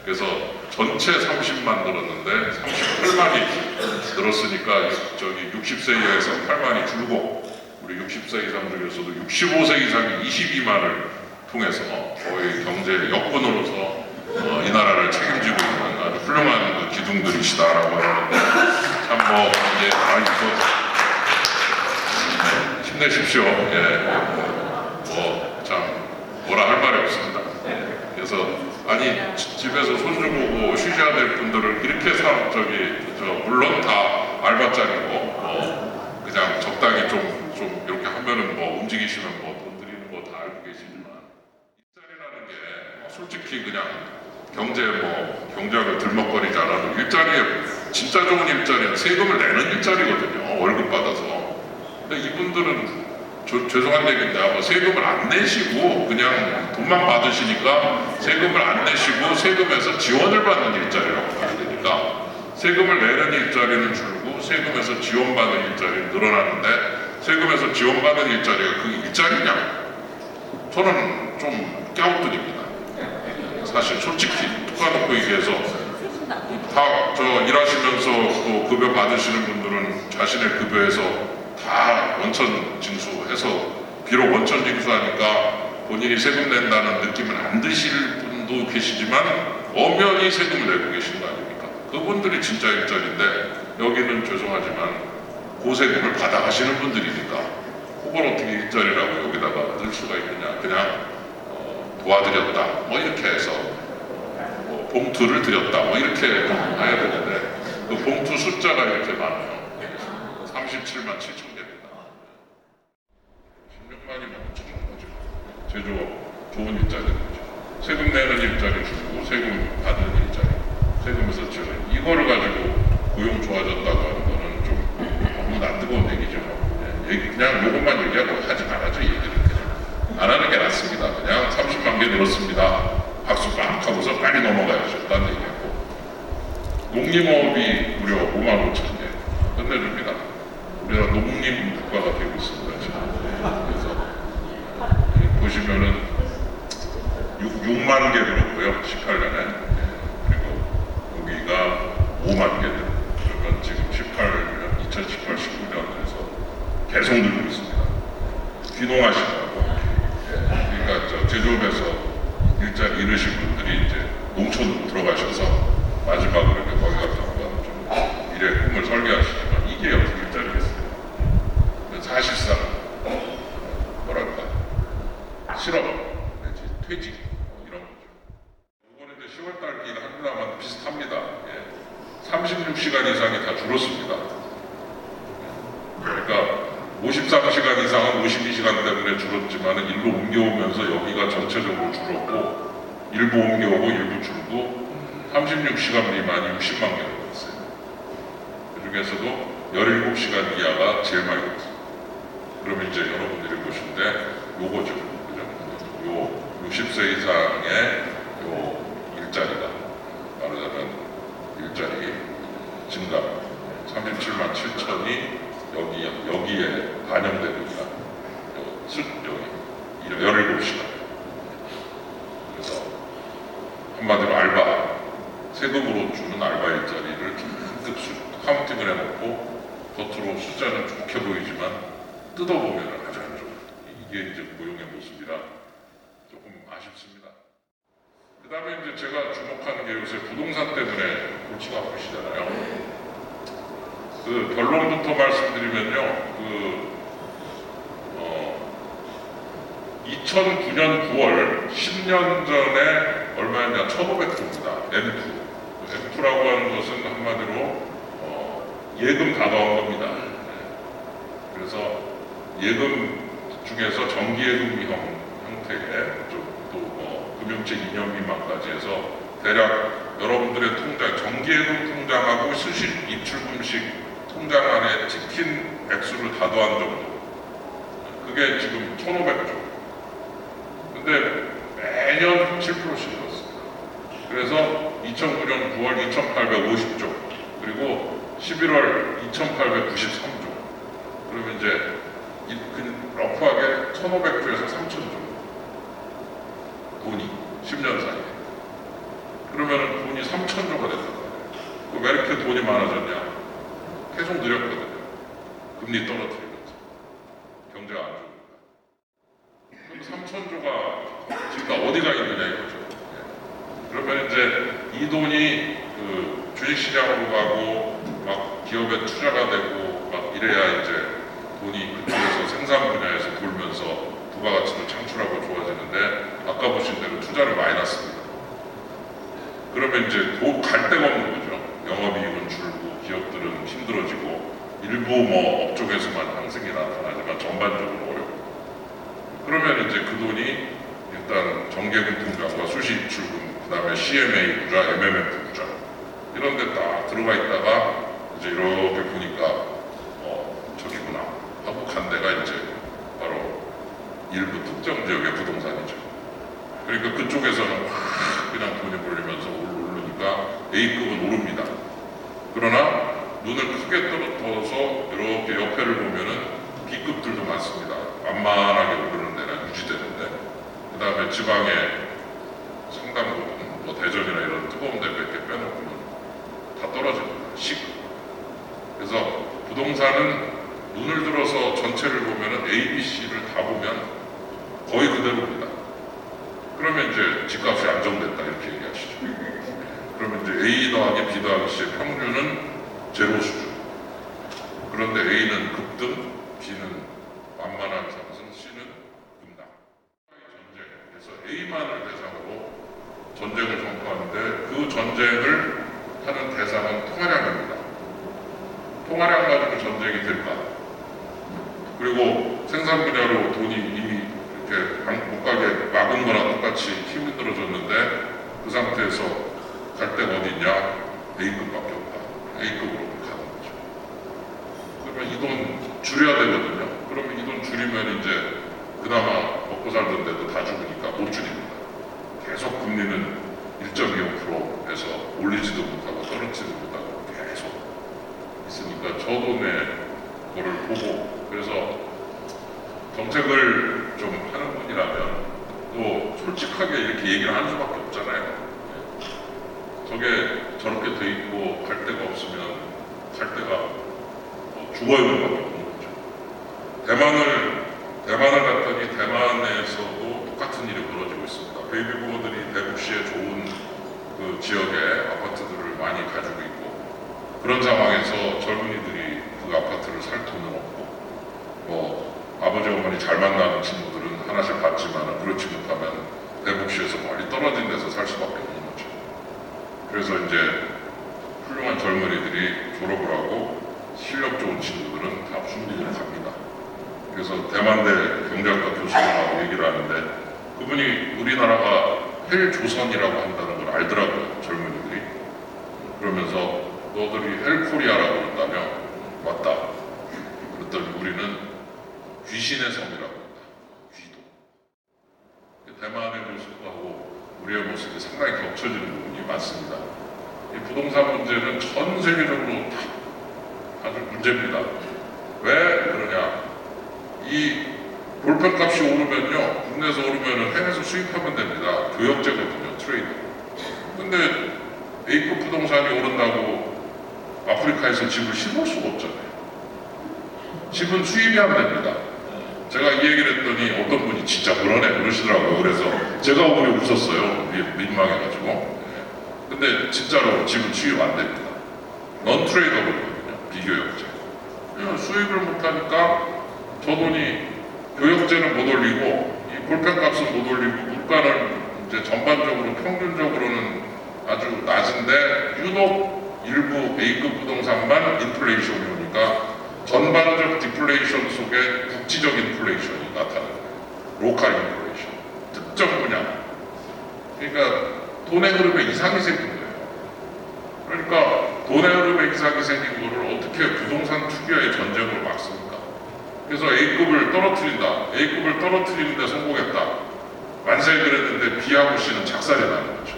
그래서 전체 30만 늘었는데 38만이 늘었으니까 저기 60세 이하에서 8만이 줄고 우리 60세 이상 중에서도 65세 이상이 22만을 통해서 거의 경제 역군으로서 이 나라를 책임지고 있는 아주 훌륭한 기둥들이시다라고 하는데 참 이제 힘내십시오. 참 뭐라 할 말이 없습니다. 그래서 아니 집에서 손주 보고 쉬셔야 될 분들을 이렇게 물론 다 알바짜리고 그냥 적당히 좀 이렇게 하면은 뭐 움직이시면 뭐 돈 드리는 거 다 알고 계시지만 일자리라는 게 솔직히 그냥 경제학을 들먹거리지 않아도 일자리에 진짜 좋은 일자리는 세금을 내는 일자리거든요. 월급 받아서. 근데 이분들은 죄송한 얘기인데 아마 세금을 안 내시고 그냥 돈만 받으시니까 세금을 안 내시고 세금에서 지원을 받는 일자리라고 봐야 되니까 세금을 내는 일자리는 줄고 세금에서 지원받는 일자리는 늘어나는데 세금에서 지원받는 일자리가 그 일자리냐? 저는 좀 깨우뚱입니다. 사실 솔직히 툭 까놓고 얘기해서 다 일하시면서 또 급여 받으시는 분들은 자신의 급여에서 다 원천 징수해서 비록 원천 징수하니까 본인이 세금 낸다는 느낌은 안 드실 분도 계시지만 엄연히 세금을 내고 계신 거 아닙니까? 그분들이 진짜 일자리인데 여기는 죄송하지만 고세금을 받아가시는 분들이니까 그걸 어떻게 일자리라고 여기다가 넣을 수가 있느냐. 그냥 도와드렸다 뭐 이렇게 해서 봉투를 드렸다 뭐 이렇게 해야 되는데 그 봉투 숫자가 이렇게 많아요. 37만 7천 개입니다. 16만이면 엄청난 거죠. 제조업 좋은 일자리는 거죠. 세금 내는 일자리 주고 세금 받는 일자리 세금에서 지원 이거를 가지고 고용 좋아졌다고 하는 거는 좀 너무 낯뜨거운 얘기죠. 그냥 요것만 얘기하고 하지 말아줘. 얘기를 그냥 안 하는 게 낫습니다. 그냥 30만 개 늘었습니다. 박수 빡 하고서 빨리 넘어가야죠. 딴 얘기하고 농림업이 무려 5만 5천 개 끝내줍니다. 우리가 농림 국가가 되고 있습니다. 지금. 그래서 보시면은 6만 개 늘었고요. 18년에 그리고 여기가 5만 개 늘었고 그러면 지금 2018, 19년에서 계속 늘고 있습니다. 귀농하시더라고. 그러니까 제조업에서 일자리 잃으신 분들이 이제 농촌으로 들어가셔서 마지막으로 이렇게 거기 갔다 오면 좀 미래의 꿈을 설계하시지만 이게 어떻게 일자리겠어요? 사실상 뭐랄까 실업 내지 퇴직 이런 거죠. 이번에 이제 10월달 기간 한국나라만 비슷합니다. 36시간 이상이 다 줄었습니다. 그러니까 53시간 이상은 52시간 때문에 줄었지만 일로 옮겨오면서 여기가 전체적으로 줄었고 일부 옮겨오고 일부 줄고 36시간 미만이 60만 개가 됐어요. 그 중에서도 17시간 이하가 제일 많이 됐어요. 그러면 이제 여러분들이 보시는데 요거죠. 요 60세 이상의 요 일자리가 말하자면 일자리 증가 37만 7천이 여기에 반영됩니다. 여기 17시간. 그래서 한마디로 알바, 세금으로 주는 알바 일자리를 잔뜩 카운팅을 해놓고 겉으로 숫자는 좋게 보이지만 뜯어보면 아주 안 좋아요. 이게 이제 고용의 모습이라 조금 아쉽습니다. 그 다음에 이제 제가 주목하는 게 요새 부동산 때문에 골치가 아프시잖아요. 그 결론부터 말씀드리면요, 2009년 9월 10년 전에 얼마였냐 1,500조입니다. M2라고 하는 것은 한마디로 예금 다가온 겁니다. 그래서 예금 중에서 정기예금형 형태의 또 금융책 이념 미만까지 해서 대략 여러분들의 통장, 정기예금 통장하고 수신 입출금식 통장 안에 찍힌 액수를 다도한 정도. 그게 지금 1,500조. 근데 매년 7%씩 늘었습니다. 그래서 2009년 9월 2,850조, 그리고 11월 2,893조. 그러면 이제 러프하게 1,500조에서 3,000조. 돈이 10년 사이에. 그러면 돈이 3,000조가 됐단 말이에요. 왜 이렇게 돈이 많아졌냐? 계속 늘었거든요. 금리 떨어뜨리면서. 경제가 안 좋으니까. 그럼 3,000조가 지금 어디가 있느냐 이거죠. 그러면 이제 이 돈이 주식시장으로 가고 막 기업에 투자가 되고 막 이래야 이제 돈이 그쪽에서 생산 분야에서 돌면서 부가가치도 창출하고 좋아지는데 아까 보신 대로 투자를 많이 났습니다. 그러면 이제 갈 데가 없는 거죠. 영업이익은 줄고 기업들은 힘들어지고 일부 뭐 업종에서만 상승이 나타나지만 전반적으로 어렵고 그러면 이제 그 돈이 일단 정계금 통장과 수시 출금 그 다음에 CMA 부자, MMF 부자 이런 데 딱 들어가 있다가 이제 이렇게 보니까 저기구나 하고 간 데가 이제 바로 일부 특정 지역의 부동산이죠. 그러니까 그쪽에서는 확 그냥 돈이 몰리면서 오르니까 A급은 오릅니다. 그러나 눈을 크게 떨어져서 이렇게 옆에를 보면은 B급들도 많습니다. 만만하게 오르는 데나 유지되는데 그 다음에 지방의 상당 부분 뭐 대전이나 이런 뜨거운 데 몇 개 빼놓고는 다 떨어집니다. C급. 그래서 부동산은 눈을 들어서 전체를 보면은 A, B, C를 다 보면 거의 그대로입니다. 그러면 이제 집값이 안정됐다 이렇게 얘기하시죠. 그러면 이제 A 더하기 B 더하기 C의 평균은 제로 수준. 그런데 A는 급등, B는 만만한 상승, C는 급락. 전쟁에서 A만을 대상으로 전쟁을 선포하는데 그 전쟁을 하는 대상은 통화량입니다. 통화량 가지고 전쟁이 될까? 그리고 생산 분야로 돈이 이미 이렇게 못 가게 막은 거랑 똑같이 힘이 들어졌는데 그 상태에서 갈 데가 어디 있냐? A급밖에 없다. A급으로 가는 거죠. 그러면 이 돈 줄여야 되거든요. 그러면 이 돈 줄이면 이제 그나마 먹고 살던 데도 다 죽으니까 못 줄입니다. 계속 금리는 1.25%에서 올리지도 못하고 떨어지지도 못하고 계속 있으니까 저 돈의 거를 보고 그래서 정책을 좀 하는 분이라면 또 솔직하게 이렇게 얘기를 하는 수밖에 없잖아요. 저게 저렇게 돼 있고 갈 데가 없으면 갈 데가 죽어있는 밖에 없는 거죠. 대만을 갔더니 대만 내에서도 똑같은 일이 벌어지고 있습니다. 베이비 부모들이 대구시에 좋은 그 지역의 아파트들을 많이 가지고 있고 그런 상황에서 젊은이들이 그 아파트를 살 돈은 없고 뭐 아버지 어머니 잘 만나는 친구들은 하나씩 받지만 그렇지 못하면 대구시에서 멀리 떨어진 데서 살 수밖에 없는 거죠. 그래서 이제 훌륭한 젊은이들이 졸업을 하고 실력 좋은 친구들은 다 중국으로 갑니다. 그래서 대만대 경제학과 교수님하고 얘기를 하는데 그분이 우리나라가 헬조선이라고 한다는 걸 알더라고요. 젊은이들이. 그러면서 너들이 헬코리아라고 그런다며 맞다. 그랬더니 우리는 귀신의 섬이라고 한다. 귀도. 대만의 모습하고 우리의 모습이 상당히 겹쳐지는 부분이 많습니다. 이 부동산 문제는 전 세계적으로 아주 문제입니다. 왜 그러냐? 이 볼펜값이 오르면요, 국내에서 오르면 해외에서 수입하면 됩니다. 교역제거든요, 트레이드. 근데 A급 부동산이 오른다고 아프리카에서 집을 심을 수가 없잖아요. 집은 수입이 안 됩니다. 제가 이 얘기를 했더니 어떤 분이 진짜 그러네 그러시더라고요. 그래서 제가 오늘 웃었어요. 민망해가지고. 근데 진짜로 집은 수입 안 됩니다. 넌 트레이더블이거든요. 비교역제. 수입을 못하니까 저 돈이 교역제는 못 올리고 이 볼펜값은 못 올리고 물가는 이제 전반적으로 평균적으로는 아주 낮은데 유독 일부 A급 부동산만 인플레이션이 오니까 전반적 디플레이션 속에 국지적 인플레이션이 나타나는 거예요. 로컬 인플레이션. 특정 분야. 그러니까 돈의 흐름에 이상이 생긴 거예요. 그러니까 돈의 흐름에 이상이 생긴 거를 어떻게 부동산 투기와의 전쟁으로 막습니까? 그래서 A급을 떨어뜨린다. A급을 떨어뜨리는데 성공했다. 만세 그랬는데 B하고 C는 작살이 나는 거죠.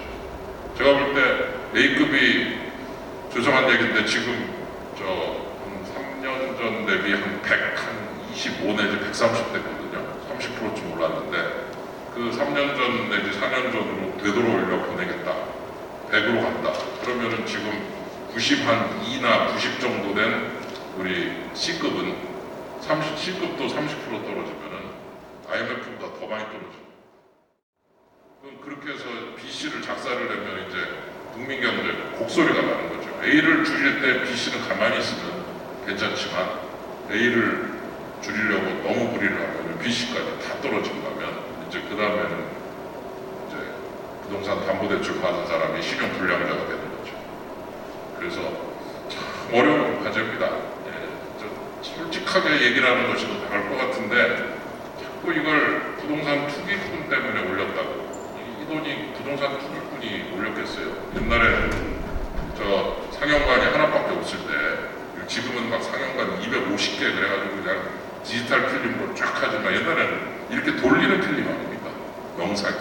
제가 볼 때 A급이 죄송한 얘기인데 지금 저 3년 전 대비 한 125 내지 130대거든요. 30%쯤 올랐는데 그 3년 전 내지 4년 전으로 되돌아올려 보내겠다. 100으로 간다. 그러면은 지금 90 한 2나 90 정도 된 우리 C급은 C급도 30% 떨어지면은 IMF보다 더 많이 떨어져요. 그럼 그렇게 해서 BC를 작살을 내면 이제 국민경제 곡소리가 나는 거죠. A를 줄일 때 BC는 가만히 있으면 괜찮지만 A를 줄이려고 너무 무리를 利息까지 다 떨어진다면 이제 그 다음에는 이제 부동산 담보대출 받은 사람이 신용 불량자가 되는 거죠. 그래서 참 어려운 과제입니다. 솔직하게 얘기를 하는 것이 더 나을 것 같은데 자꾸 이걸 부동산 투기꾼 때문에 올렸다고. 이 돈이 부동산 투기꾼이 올렸겠어요. 옛날에 저 상영관이 하나밖에 없을 때 지금은 막 상영관 250개 그래가지고 그냥 디지털 필름으로 쫙 하지만 옛날에는 이렇게 돌리는 필름 아닙니까? 영상이.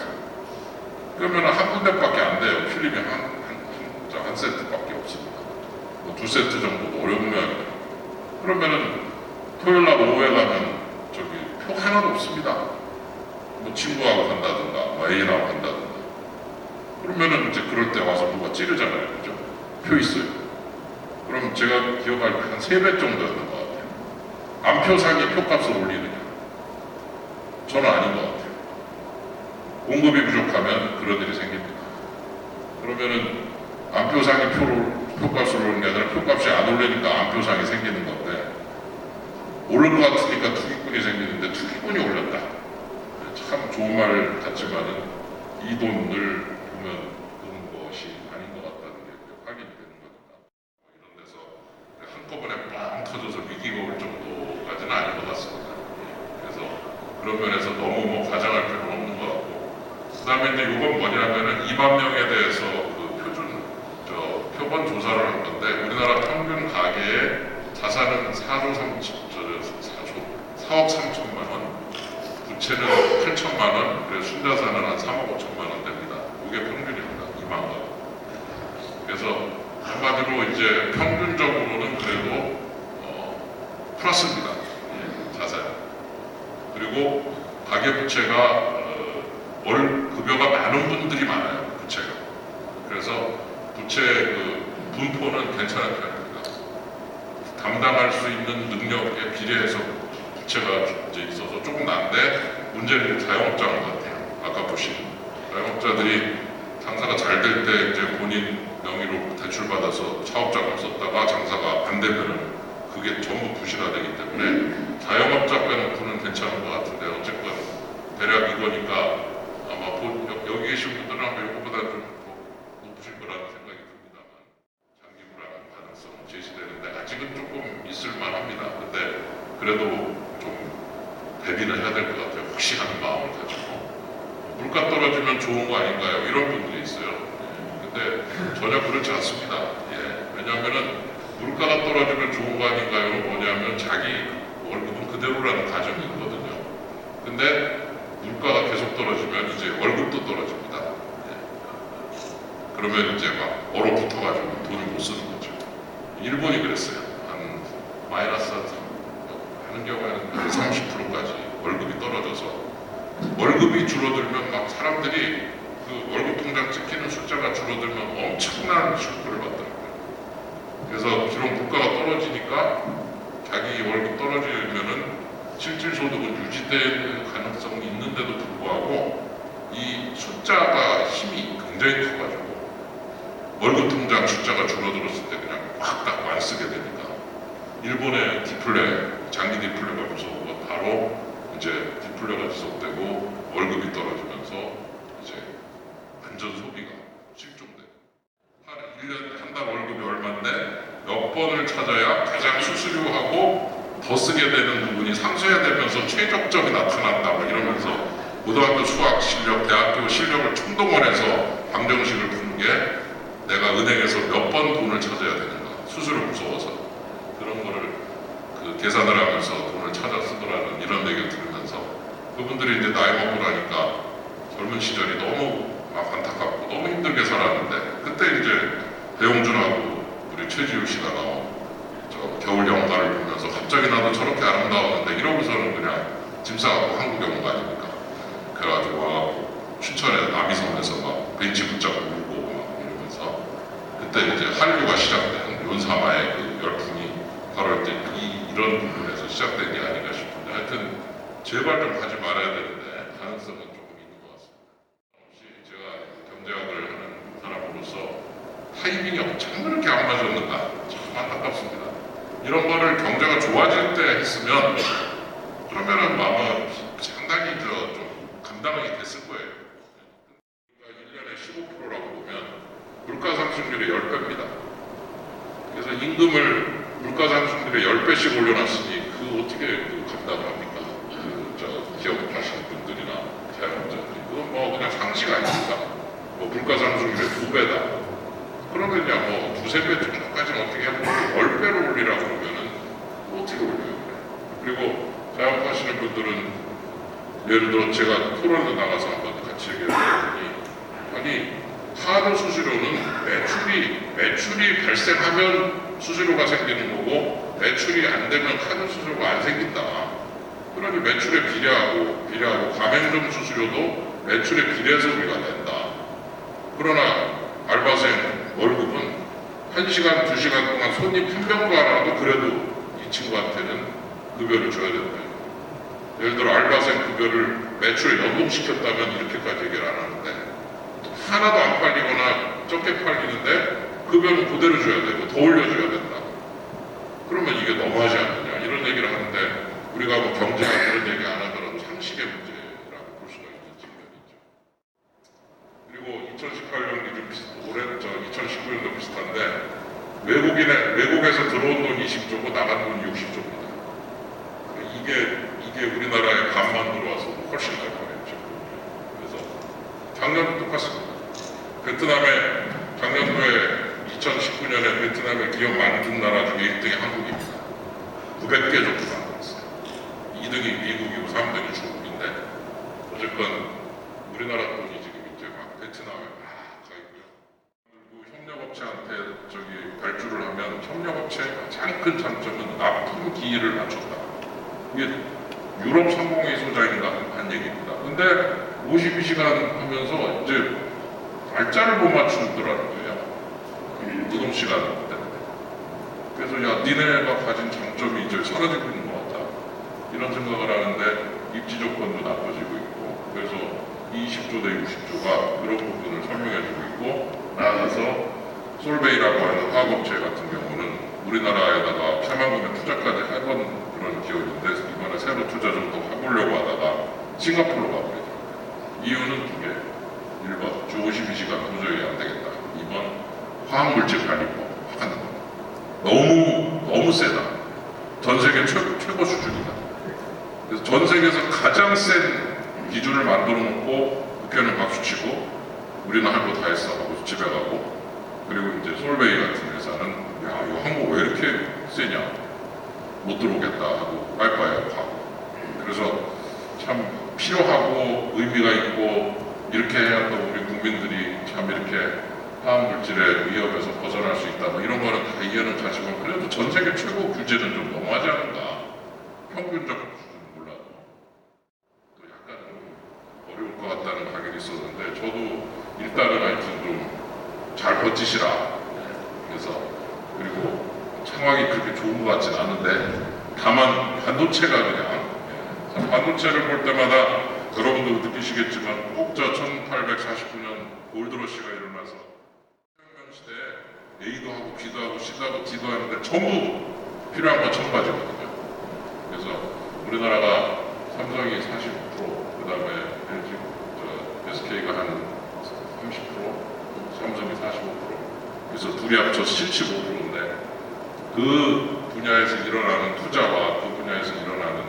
그러면 한 군데밖에 안 돼요. 필름이 한 세트밖에 없습니다. 뭐 2세트 정도도 어려운 모양이에요. 그러면은 토요일날 오후에 가면 저기 표 하나도 없습니다. 뭐 친구하고 간다든가, 뭐 애인하고 간다든가. 그러면은 이제 그럴 때 와서 누가 찌르잖아요. 그죠? 표 있어요. 그럼 제가 기억할 때 한 3배 정도였던 것 같아요. 안표상이 표값을 올리느냐? 저는 아닌 것 같아요. 공급이 부족하면 그런 일이 생깁니다. 그러면은 안표상이 표값을 오르는 게 아니라 표값이 안 오르니까 안표상이 생기는 건데 오를 것 같으니까 투기꾼이 생기는데 투기꾼이 올렸다. 참 좋은 말 같지만은 이 돈을 보면 그런 것이 아닌 것 같다는 게 확인이 되는 겁니다. 이런 데서 한꺼번에 빵 터져서 위기가 올 정도까지는 아닌 것 같습니다. 그래서 그런 면에서 너무 뭐 과장할 필요는 없는 것 같고 그 다음에 이제 이건 뭐냐면은 2만 명에 대해서 그 표본 조사를 한 건데 우리나라 평균 가계의 자산은 4억 3천만 원, 부채는 8천만 원, 그래서 순자산은 한 3억 5천만 원 됩니다. 이게 평균입니다. 2만 원. 그래서 한마디로 이제 평균적으로는 그래도 플러스입니다. 자산. 그리고 가계부채가 월 급여가 많은 분들이 많아요. 부채가. 그래서 부채 그 분포는 괜찮은 편입니다. 담당할 수 있는 능력에 비례해서 부채가 이제 있어서 조금 난데 문제는 자영업자인 것 같아요. 아까 보신 자영업자들이 장사가 잘 될 때 이제 본인 명의로 대출받아서 사업자금 썼다가 장사가 안 되면은 그게 전부 부실화되기 때문에 자영업자 빼놓고는 괜찮은 것 같은데 어쨌건 대략 이거니까 아마 여기 계신 분들은 아마 이거보다 좀 더 높으실 거라는 생각이 듭니다만 장기 불안 가능성 제시되는데 아직은 조금 있을 만합니다. 근데 그래도 좀 대비는 해야 될 것 같아요. 혹시 하는 마음을 가지고 물가 떨어지면 좋은 거 아닌가요? 이런 분들이 있어요. 근데 전혀 그렇지 않습니다. 왜냐하면은 물가가 떨어지면 좋은 거 아닌가요? 뭐냐면 자기 월급은 그대로라는 가정이 있거든요. 근데 물가가 계속 떨어지면 이제 월급도 떨어집니다. 그러면 이제 막 얼어붙어가지고 돈을 못 쓰는 거죠. 일본이 그랬어요. 한 마이너스 하는 경우에는 30%까지 월급이 떨어져서 월급이 줄어들면 막 사람들이 그 월급 통장 찍히는 숫자가 줄어들면 엄청난 쇼크를 받더라고요. 그래서 비록 물가가 떨어지니까 자기 월급 떨어지면은 실질 소득은 유지될 가능성이 있는데도 불구하고 이 숫자가 힘이 굉장히 커가지고 월급 통장 숫자가 줄어들었을 때 그냥 확 딱 안 쓰게 되니까 일본의 디플레, 장기 디플레가 무서워 바로 이제 디플레가 지속되고 월급이 떨어지면서 이제 완전 소비가 실종되고 한 1년 한 달 월급이 얼마인데 몇 번을 찾아야 가장 수수료하고 더 쓰게 되는 부분이 상쇄되면서 최적점이 나타난다 뭐 이러면서 고등학교 수학 실력, 대학교 실력을 총동원해서 방정식을 푸는 게 내가 은행에서 몇 번 돈을 찾아야 되는가 수수료 무서워서 그런 거를 그 계산을 하면서 돈을 찾아 쓰더라는 이런 얘기를 들으면서 그분들이 이제 나이 먹고 나니까 젊은 시절이 너무 안타깝고 너무 힘들게 살았는데 그때 이제 배용준하고 우리 최지우 씨가 나온 저 겨울 영화를 보면서 갑자기 나도 저렇게 아름다웠는데 이러고서는 그냥 짐 싸갖고 한국에 온 거 아닙니까? 그래가지고 와갖고 춘천에 남이섬에서 막 벤치 붙잡고 울고 막 이러면서 그때 이제 한류가 시작된 윤사마의 그 열풍이 바로 이제 이런 부분에서 시작된 게 아닌가 싶은데 하여튼 제발 좀 하지 말아야 되는데 가능성은 조금 있는 것 같습니다. 혹시 제가 경제학을 하는 사람으로서 타이밍이 참 그렇게 안 맞았는가 참 안타깝습니다. 이런 거를 경제가 좋아질 때 했으면 그러면은 아마 분들은 예를 들어 제가 토론에 나가서 한번 같이 얘기했더니 아니 하드 수수료는 매출이 발생하면 수수료가 생기는 거고 매출이 안 되면 하드 수수료가 안 생긴다. 그러니 매출에 비례하고 가맹점 수수료도 매출에 비례해서 우리가 낸다. 그러나 알바생 월급은 1시간, 2시간 동안 손님 한 명도 안 와도 그래도 이 친구한테는 급여를 줘야 된다. 예를 들어 알바생 급여를 매출에 연동시켰다면 이렇게까지 얘기를 안 하는데 하나도 안 팔리거나 적게 팔리는데 급여는 그대로 줘야 되고 더 올려줘야 된다. 그러면 이게 너무하지 않느냐 이런 얘기를 하는데 우리가 뭐 경제가 그런 얘기 안 하더라도 상식의 문제라고 볼 수가 있는 측면이 있죠. 그리고 2018년 기준 올해 2019년도 비슷한데 외국에서 들어온 돈 20조고 나간 돈 60조입니다. 이게 우리나라에 반만 들어와서 훨씬 날 뻔했죠. 그래서 작년도 똑같습니다. 베트남에 작년도에 2019년에 베트남에 기업 많이 준 나라 중에 1등이 한국입니다. 900개 정도 만들었어요. 2등이 미국이고 3등이 중국인데 어쨌건 우리나라 돈이 지금 이제 막 베트남에 막 가 있고요. 그리고 협력업체한테 발주를 하면 협력업체의 가장 큰 장점은 납품 기일을 맞췄다. 이게 유럽 상공회의 소장인가 한 얘기입니다. 근데 52시간 하면서 이제 날짜를 못 맞추더라는 거예요. 노동시간 때문에. 그래서 야 니네가 가진 장점이 이제 사라지고 있는 것 같다. 이런 생각을 하는데 입지 조건도 나빠지고 있고 그래서 20조 대 60조가 그런 부분을 설명해주고 있고 나아가서 솔베이라고 하는 화학업체 같은 경우는 우리나라에다가 8만 원의 투자까지 해본 그런 기업인데 이번에 새로 투자 좀 더 해보려고 하다가 싱가포르로 가버리죠. 이유는 두 개. 1번 주 52시간 도저히 안 되겠다. 2번 화학물질 관리법 하는 거. 너무 세다. 전 세계 최고 수준이다. 그래서 전 세계에서 가장 센 기준을 만들어 놓고 국회는 박수치고 우리는 할 거 다 했어 하고 집에 가고 그리고 이제 솔베이 같은 회사는 야 이거 한국 왜 이렇게 세냐 못 들어오겠다 하고 빠이빠이 하고 그래서 참 필요하고 의미가 있고 이렇게 해야 또 우리 국민들이 참 이렇게 화학물질의 위협에서 벗어날 수 있다 뭐 이런 거는 다 이해는 가지만 그래도 전 세계 최고 규제는 좀 너무하지 않은가 평균적 수준은 몰라도 또 약간 좀 어려울 것 같다는 각인이 있었는데 저도 일단은 하여튼 좀 잘 버티시라 그래서 그리고 상황이 그렇게 좋은 것 같진 않은데 다만 반도체가 그냥 반도체를 볼 때마다 여러분도 느끼시겠지만 꼭 저 1849년 골드러시가 일어나서 혁명 시대에 A도 하고 B도 하고 C도 하고 D도 하는데 전부 필요한 건 청바지거든요. 그래서 우리나라가 삼성이 40%, 그 다음에 LG, SK가 한 30%, 삼성이 45%, 그래서 둘이 합쳐 75%인데 그 분야에서 일어나는 투자와 그 분야에서 일어나는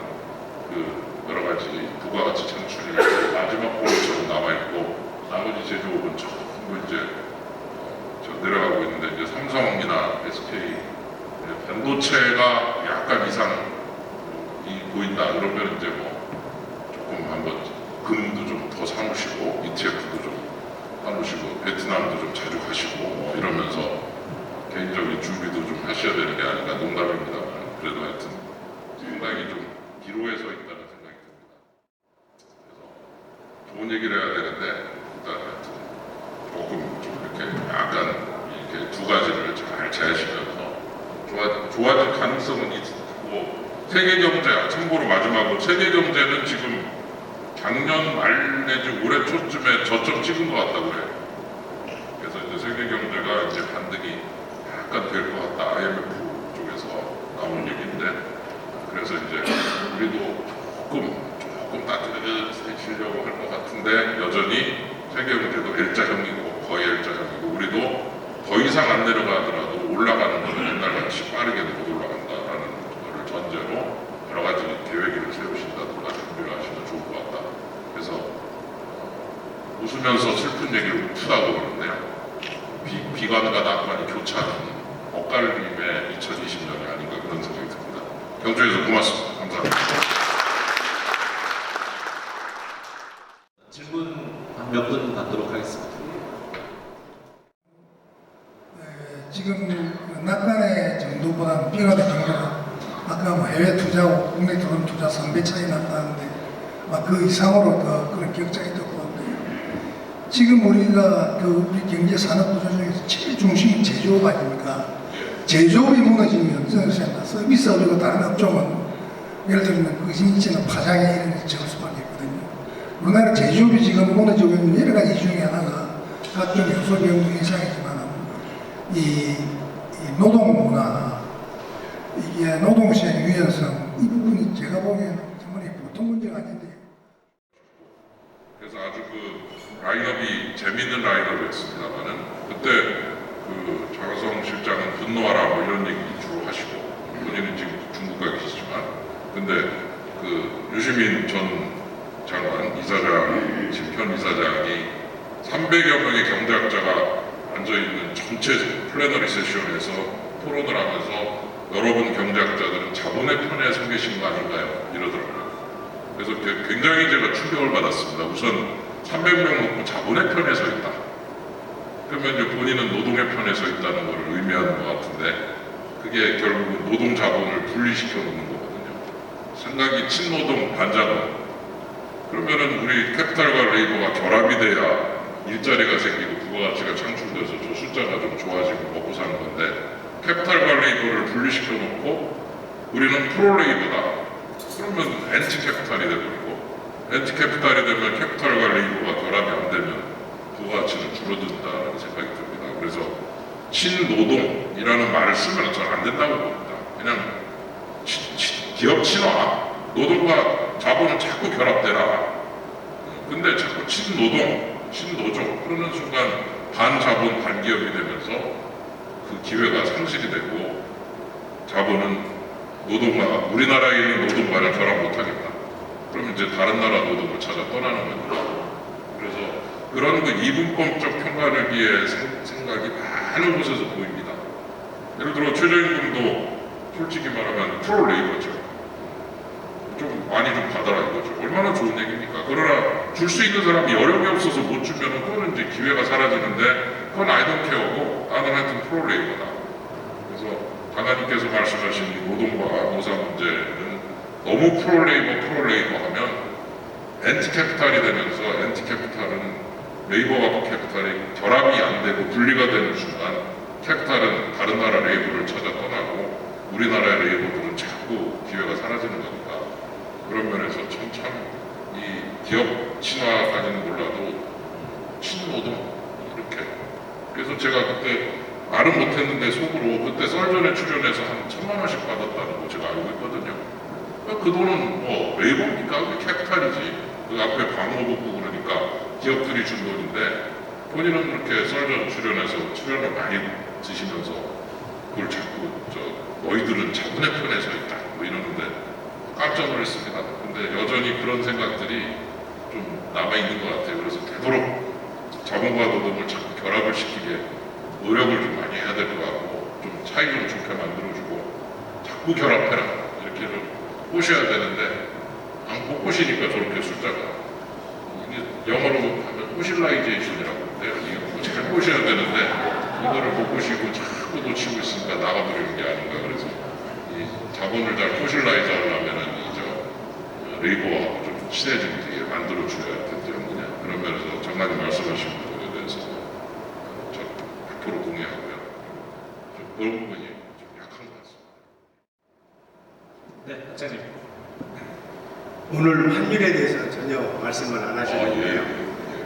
그 여러 가지 부가가치 창출이 마지막 볼처럼 남아있고 나머지 제조업은 전부 이제 내려가고 있는데 이제 삼성이나 SK 반도체가 약간 이상이 보인다 그러면 이제 뭐 조금 한번 금도 좀 더 사놓으시고 ETF도 좀 사놓으시고 베트남도 좀 자주 가시고 뭐 이러면서 개인적인 준비도 좀 하셔야 되는 게 아닌가 농담입니다만 그래도 하여튼 상당히 좀 기로에 서 있다는 생각이 듭니다. 그래서 좋은 얘기를 해야 되는데 일단 하여튼 조금 좀 이렇게 약간 이렇게 두 가지를 잘 제시면서 좋아질 가능성은 있고 세계경제 참고로 마지막으로 세계경제는 지금 작년 말 내지 올해 초쯤에 저점 찍은 것 같다고 해요. 그래서 이제 세계경제가 이제 반등이 약간 될 것 같다. IMF 쪽에서 나온 얘기인데 그래서 이제 우리도 조금 따뜻해지려고 할 것 같은데 여전히 세계경제도 L자형이고 거의 L자형이고 우리도 더 이상 안 내려가더라도 올라가는 거는 옛날같이 빠르게 못 올라간다라는 거를 전제로 여러 가지 계획을 세우신다든가 준비를 하시면 좋을 것 같다. 그래서 웃으면서 슬픈 얘기를 우프다고 그러는데요. 비관과 낙관이 교차하는 엇갈림의 2020년이 아닌가 그런 생각이 듭니다. 경주에서 고맙습니다. 감사합니다. 몇 분 받도록 하겠습니다. 지금 낙관의 정도보다는 비과세 정도가 아까 뭐 해외 투자하고 국내 들어온 투자 3배 차이 났다는데 막 그 이상으로 더 그런 격차가 있다고 보는데 지금 우리가 그 우리 경제 산업 구조 중에서 제일 중심이 제조업 아닙니까? 제조업이 무너지면 서비스업이고 다른 업종은 예를 들면 그 인체는 파장에 이런 게 적을 수밖에 없거든요. 우리나라 제조업이 지금 무너지고 있는 여러 가지 중에 하나가 각종 요소 변동 현상이지만 이 노동 문화, 이게 노동시의 유연성, 이 부분이 제가 보기에는 정말 보통 문제가 아닌데. 그래서 아주 그 라인업이 재밌는 라인업이었습니다만은 그때 그 장하성 실장은 분노하라 뭐 이런 얘기 주로 하시고 본인은 지금 중국 가 계시지만 근데 그 유시민 전 장관 이사장 지금 이사장이 300여 명의 경제학자가 앉아있는 전체 플래너리 세션에서 토론을 하면서 여러분 경제학자들은 자본의 편에 서 계신 거 아닌가요? 이러더라고요. 그래서 굉장히 제가 충격을 받았습니다. 우선 300명 놓고 자본의 편에 서 있다. 그러면 이제 본인은 노동의 편에 서 있다는 걸 의미하는 것 같은데 그게 결국은 노동 자본을 분리시켜 놓는 거거든요. 생각이 친노동 반자본. 그러면은 우리 캐피탈과 레이버가 결합이 돼야 일자리가 생기고 부가가치가 창출돼서 저 숫자가 좀 좋아지고 먹고 사는 건데 캐피탈과 레이버를 분리시켜 놓고 우리는 프로레이버다. 그러면 엔티 캐피탈이 되버리고 엔티 캐피탈이 되면 캐피탈과 레이버가 결합이 안 되면 부가가치는 줄어든다는 생각이 듭니다. 그래서 친노동이라는 말을 쓰면 잘 안 된다고 봅니다. 그냥 기업 친화, 노동과 자본은 자꾸 결합되라. 근데 자꾸 친노조 그러는 순간 반자본 반기업이 되면서 그 기회가 상실이 되고 자본은 노동과 우리나라에 있는 노동과는 결합 못하겠다. 그러면 이제 다른 나라 노동을 찾아 떠나는 겁니다. 그래서 그런 그 이분법적 평가를 생각이 많은 곳에서 보입니다. 예를 들어 최저임금도 솔직히 말하면 프로레이버죠. 좀 많이 좀 받아라 이거죠. 얼마나 좋은 얘기입니까? 그러나 줄 수 있는 사람이 여력이 없어서 못 주면 그거는 이제 기회가 사라지는데 그건 I don't care고 나는 하여튼 프로레이버다. 그래서 장관님께서 말씀하신 노동과 노사 문제는 너무 프로레이버 하면 엔티 캐피탈이 되면서 엔티 캐피탈은 레이버와 캐피탈이 결합이 안 되고 분리가 되는 순간 캐피탈은 다른 나라 레이버를 찾아 떠나고 우리나라의 레이버들은 자꾸 기회가 사라지는 겁니다. 그런 면에서 참 이 기업 친화까지는 몰라도 친노동 이렇게 그래서 제가 그때 말은 못했는데 속으로 그때 썰전에 출연해서 한 1,000만 원씩 받았다는 거 제가 알고 있거든요. 그 돈은 뭐 레이버입니까? 그 캐피탈이지. 그 앞에 광고 보고 그러니까 기업들이 준 돈인데 본인은 그렇게 썰전 출연해서 출연을 많이 드시면서 그걸 자꾸 너희들은 자본의 편에 서 있다 뭐 이러는데 깜짝 놀랐습니다. 근데 여전히 그런 생각들이 좀 남아있는 것 같아요. 그래서 되도록 자본과 노동을 자꾸 결합을 시키게 노력을 좀 많이 해야 될 것 같고 좀 차이 좀 좋게 만들어주고 자꾸 결합해라 이렇게 좀 꼬셔야 되는데 못 꼬시니까 저렇게 숫자가 이게 영어로 하면 꼬실라이제이션이라고 하는데요. 이게 잘 꼬셔야 되는데 이거를 못 꼬시고 자꾸 놓치고 있으니까 나가버리는 게 아닌가. 그래서 이 자본을 잘 꼬실라이즈 하려면은 레이버하고 좀 친해지게 만들어줘야 할 텐데요. 그냥 그런 면에서 장관님 말씀하신 부분에 대해서 저 100% 동의하고요. 좀 그런 부분이 좀 약한 것 같습니다. 네, 학장님. 오늘 환율에 대해서 전혀 말씀을 안 하셨는데요. 예.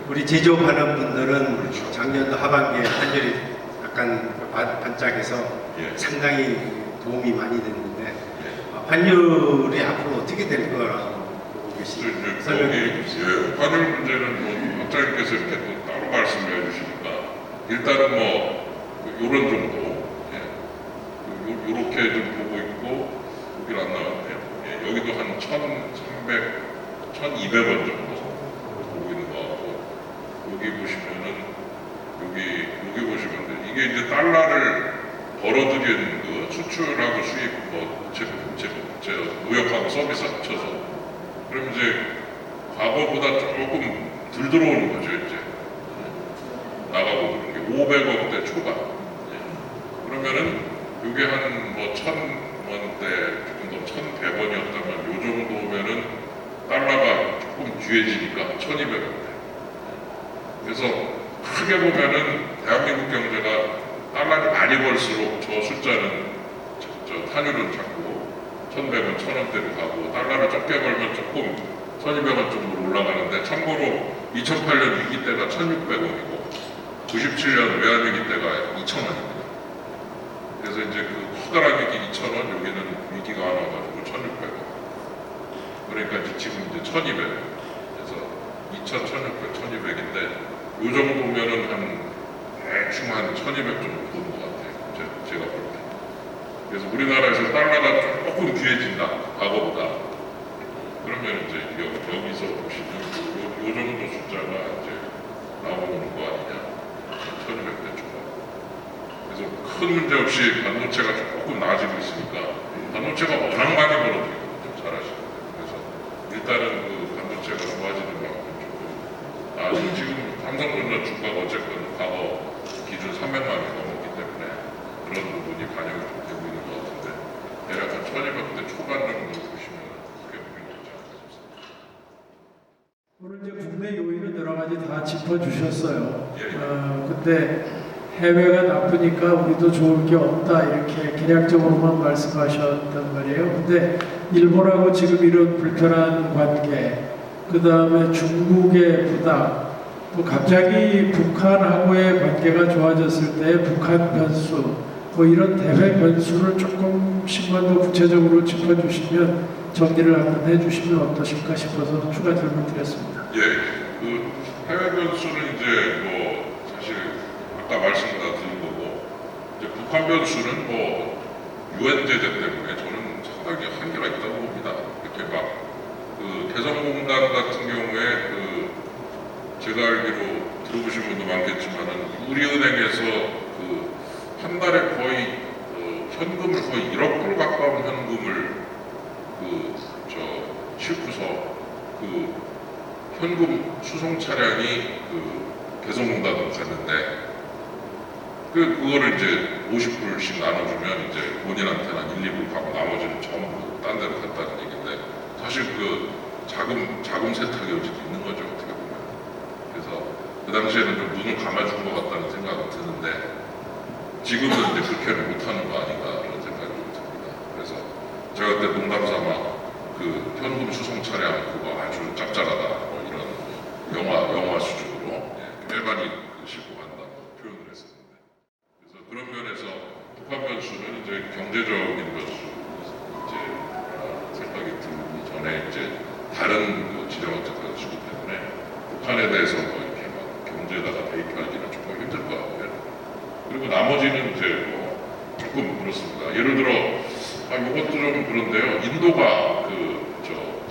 우리 제조업하는 분들은 작년도 하반기에 환율이 약간 반짝해서 예. 상당히 도움이 많이 됐는데 환율이 앞으로 어떻게 될 거라고 보고 계시나요? 설명해 주시죠. 예, 환율 문제는 뭐 학장님께서 이렇게 또 따로 말씀을 해주시니까 일단은 뭐 요런 정도 요렇게 좀 보고 있고 여기 안 나왔네요. 예, 여기도 한 1,300, 1,200원 정도 보고 있는 것 같고 여기 보시면은 여기 보시면 돼요. 이게 이제 달러를 벌어들이는 그 수출하고 수입 뭐 무역하고 서비스 합쳐서 그럼 이제 과거보다 조금 들 들어오는 거죠 이제. 나가고 그런 게 500억대 초반. 그러면은 이게 한 뭐 1,000원대 조금 더 1,100원이었다면 요 정도면은 달러가 조금 귀해지니까 1,200원대. 그래서 크게 보면은 대한민국 경제가 달러를 많이 벌수록 저 숫자는 저 탄율은 자꾸 1,100원, 1,000원대로 가고 달러를 적게 벌면 조금 1,200원 정도로 올라가는데 참고로 2008년 위기 때가 1,600원이고 97년 외환위기 때가 2,000원입니다. 그래서 이제 그 커다란 위기 2,000원, 여기는 위기가 안 와가지고 1,600원. 그러니까 이제 지금 이제 1,200원. 그래서 2,000, 1,600, 1,200인데 요 정도면은 대충 한 1,200 정도 보는 것 같아요. 제가 볼 때. 그래서 우리나라에서 달러가 조금 귀해진다, 과거보다. 그러면 이제 여기서 보시면 요 정도 숫자가 이제 나오는 거 아니냐. 1,200대 초반. 그래서 큰 문제 없이 반도체가 조금 나아지고 있으니까 반도체가 워낙 많이 벌어지거든요. 잘 아시는. 그래서 일단은 그 반도체가 좋아지는 만큼 조금 나아지고 지금 삼성전자 주가가 어쨌건 과거 기준 300만 원이 넘었기 때문에 그런 부분이 반영이 좀 되고 있는 것 같은데 대략 한 1,200대 초반 정도 보시면 크게 보이는 거지 않을까 싶습니다. 오늘 이제 국내 요인은 여러 가지 다 짚어주셨어요. 예. 근데 해외가 나쁘니까 우리도 좋을 게 없다 이렇게 개략적으로만 말씀하셨단 말이에요. 근데 일본하고 지금 이런 불편한 관계, 그 다음에 중국의 부담, 또 갑자기 북한하고의 관계가 좋아졌을 때 북한 변수, 뭐 이런 대외 변수를 조금씩만 더 구체적으로 짚어주시면 정리를 한번 해주시면 어떠실까 싶어서 추가 질문 드렸습니다. 예, 그 해외 변수는 이제 뭐 사실 아까 말씀 다 드린 거고 이제 북한 변수는 뭐 유엔 제재 때문에 저는 상당히 한계가 있다고 봅니다. 이렇게 막 그 개성공단 같은 경우에 그 제가 알기로 들어보신 분도 많겠지만은 우리은행에서 그 한 달에 거의 현금을 거의 1억 불 가까운 현금을 싣고서 그 현금 수송 차량이 그 개성공단으로 갔는데 그거를 이제 50불씩 나눠주면 이제 본인한테는 1, 2불 가고 나머지는 전부 딴 데로 갔다는 얘기인데 사실 그 자금 세탁의 여지도 있는 거죠 어떻게 보면. 그래서 그 당시에는 좀 눈을 감아준 것 같다는 생각은 드는데 지금은 이제 그렇게는 못하는 거 아닌가 그런 생각이 좀 듭니다. 그래서 제가 그때 농담삼아 그 현금 수송 차량 그거 아주 짭짤하다 뭐 이런 영화 수준으로 일반이 싣고 간다 표현을 했었는데 그래서 그런 면에서 북한 변수는 이제 경제적인 변수 이제 생각이 들기 전에 이제 다른 그 지정학적 변수기 때문에 북한에 대해서 뭐 이렇게 막 경제에다가 대입하기는 조금 힘들 것 같고요. 그리고 나머지는 이제 뭐 조금 그렇습니다. 예를 들어 이것도 좀 그런데요. 인도가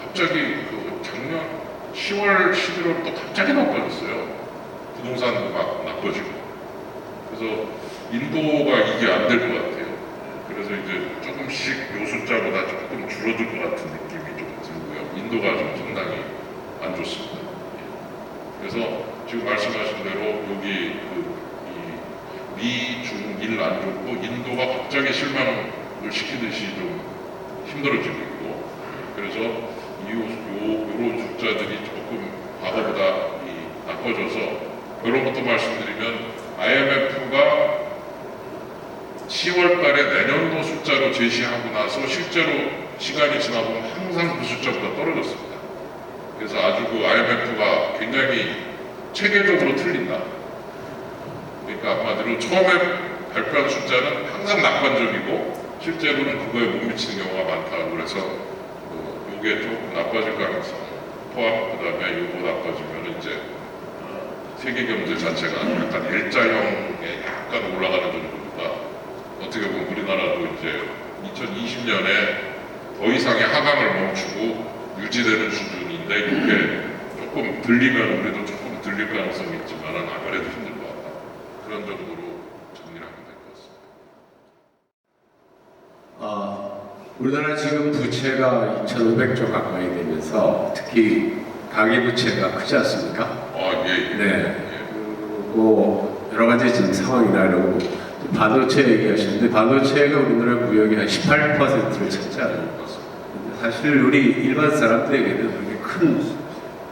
갑자기 그 작년 10월, 11월부터 갑자기 나빠졌어요. 부동산도 막 나빠지고. 그래서 인도가 이게 안 될 것 같아요. 그래서 이제 조금씩 요 숫자보다 조금 줄어들 것 같은 느낌이 좀 들고요. 인도가 좀 상당히 안 좋습니다. 그래서 지금 말씀하신 대로 여기 미, 중, 일 안 좋고 인도가 갑자기 실망을 시키듯이 좀 힘들어지고 있고 그래서 요런 숫자들이 조금 과거보다 나빠져서 결론부터 말씀드리면 IMF가 10월 달에 내년도 숫자로 제시하고 나서 실제로 시간이 지나보면 항상 그 숫자보다 떨어졌습니다. 그래서 아주 그 IMF가 굉장히 체계적으로 틀린다. 그러니까 한마디로 처음에 발표한 숫자는 항상 낙관적이고 실제로는 그거에 못 미치는 경우가 많다. 그래서 이게 조금 나빠질 가능성 포함 그다음에 이거 나빠지면 이제 세계 경제 자체가 약간 L자형에 약간 올라가는 정도니까 어떻게 보면 우리나라도 이제 2020년에 더 이상의 하강을 멈추고 유지되는 수준인데 이게 조금 들리면 우리도 조금 들릴 가능성이 있지만은 아무래도 힘들 것 같다. 그런 정도로 정리를 하면 될 것 같습니다. 우리나라 지금 부채가 2,500조 가까이 되면서 특히 가계부채가 크지 않습니까? 아, 예. 네. 그리고 여러 가지 지금 상황이 나려고 반도체 얘기하시는데 반도체가 우리나라 무역의 한 18%를 차지하는 것. 사실 우리 일반 사람들에게는 그렇게 큰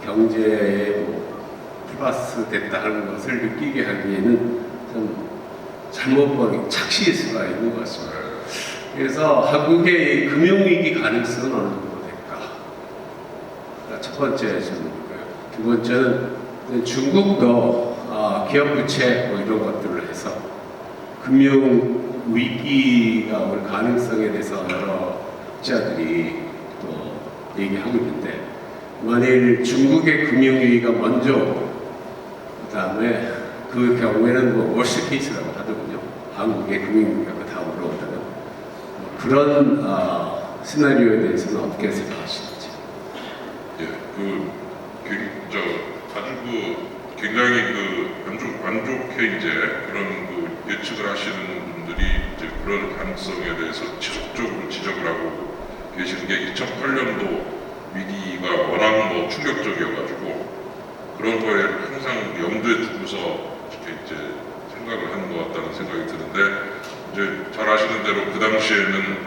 경제에 플러스 됐다 하는 것을 느끼게 하기에는 좀 잘못 본 착시일 수가 있는 것 같습니다. 그래서 한국의 금융위기 가능성은 어느 정도 될까? 첫 번째 질문이고요. 두 번째는 중국도 기업 부채 뭐 이런 것들을 해서 금융 위기가 올 가능성에 대해서 여러 학자들이 또 얘기하고 있는데 만일 중국의 금융 위기가 먼저 오고 그다음에 그 경우에는 뭐 월스 케이스라고 하더군요. 한국의 금융 위기가 그 다음으로 온다면 그런 시나리오에 대해서는 어떻게 생각하시는지? 예, 아주 굉장히 안 좋게 이제 그런 예측을 하시는 분들이 이제 그런 가능성에 대해서 지속적으로 지적을 하고 계시는 게 2008년도 위기가 워낙 충격적이어가지고 그런 거에 항상 염두에 두고서 이렇게 이제 생각을 하는 것 같다는 생각이 드는데 이제 잘 아시는 대로 그 당시에는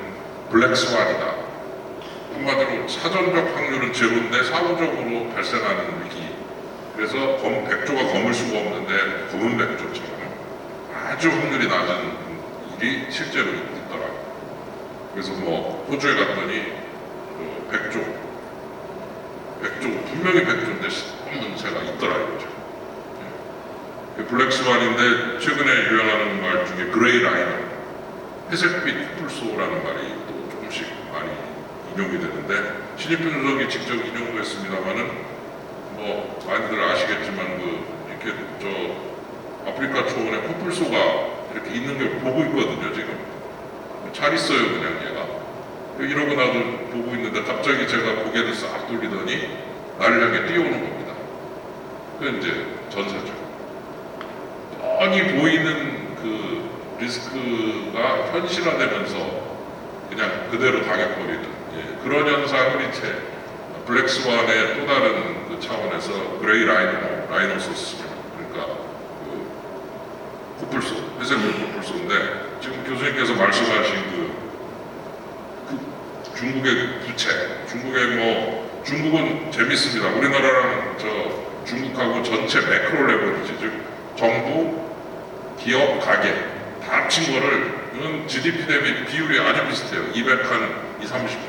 블랙스완이다. 한마디로 사전적 확률은 제로인데 사후적으로 발생하는 위기. 그래서 백조가 검을 수가 없는데 검은 백조처럼 아주 확률이 낮은 일이 실제로 있더라고요. 그래서 호주에 갔더니 백조 분명히 백조인데 없는 새가 있더라고요. 블랙스완인데 최근에 유행하는 말 중에 그레이 라이너, 회색빛 풀소라는 말이 또 조금씩 많이 인용이 되는데 신입 분석이 직접 인용도 했습니다만은 많이들 아시겠지만 이렇게 아프리카 초원에 코뿔소가 이렇게 있는 걸 보고 있거든요. 지금 잘 있어요 그냥 얘가. 이러고 나도 보고 있는데 갑자기 제가 고개를 싹 돌리더니 나를 향해 뛰어오는 겁니다. 그게 이제 전사죠. 뻔히 보이는 그 리스크가 현실화되면서 그냥 그대로 당해버리는 그런 현상을 이제 블랙스완의 또 다른 차원에서 그레이 라이노소스 그러니까 코뿔소, 회색빛 코뿔소인데 지금 교수님께서 말씀하신 중국의 부채, 중국은 재밌습니다. 우리나라랑 중국하고 전체 매크로 레버리지, 즉 정부, 기업, 가계 다 합친 거를 GDP 대비 비율이 아주 비슷해요. 230,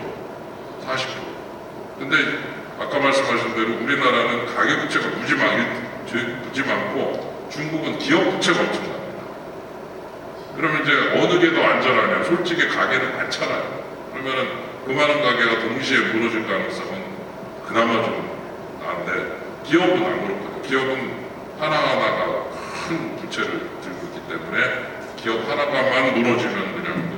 40%. 근데 아까 말씀하신 대로 우리나라는 가계 부채가 무지 많고 중국은 기업 부채가 엄청납니다. 그러면 이제 어느 게 더 안전하냐? 솔직히 가계는 많잖아요. 그러면은 그 많은 가계가 동시에 무너질 가능성은 그나마 좀 나은데 기업은 안 그렇거든요. 기업은 하나하나가 큰 부채를 들고 있기 때문에 기업 하나가만 무너지면 그냥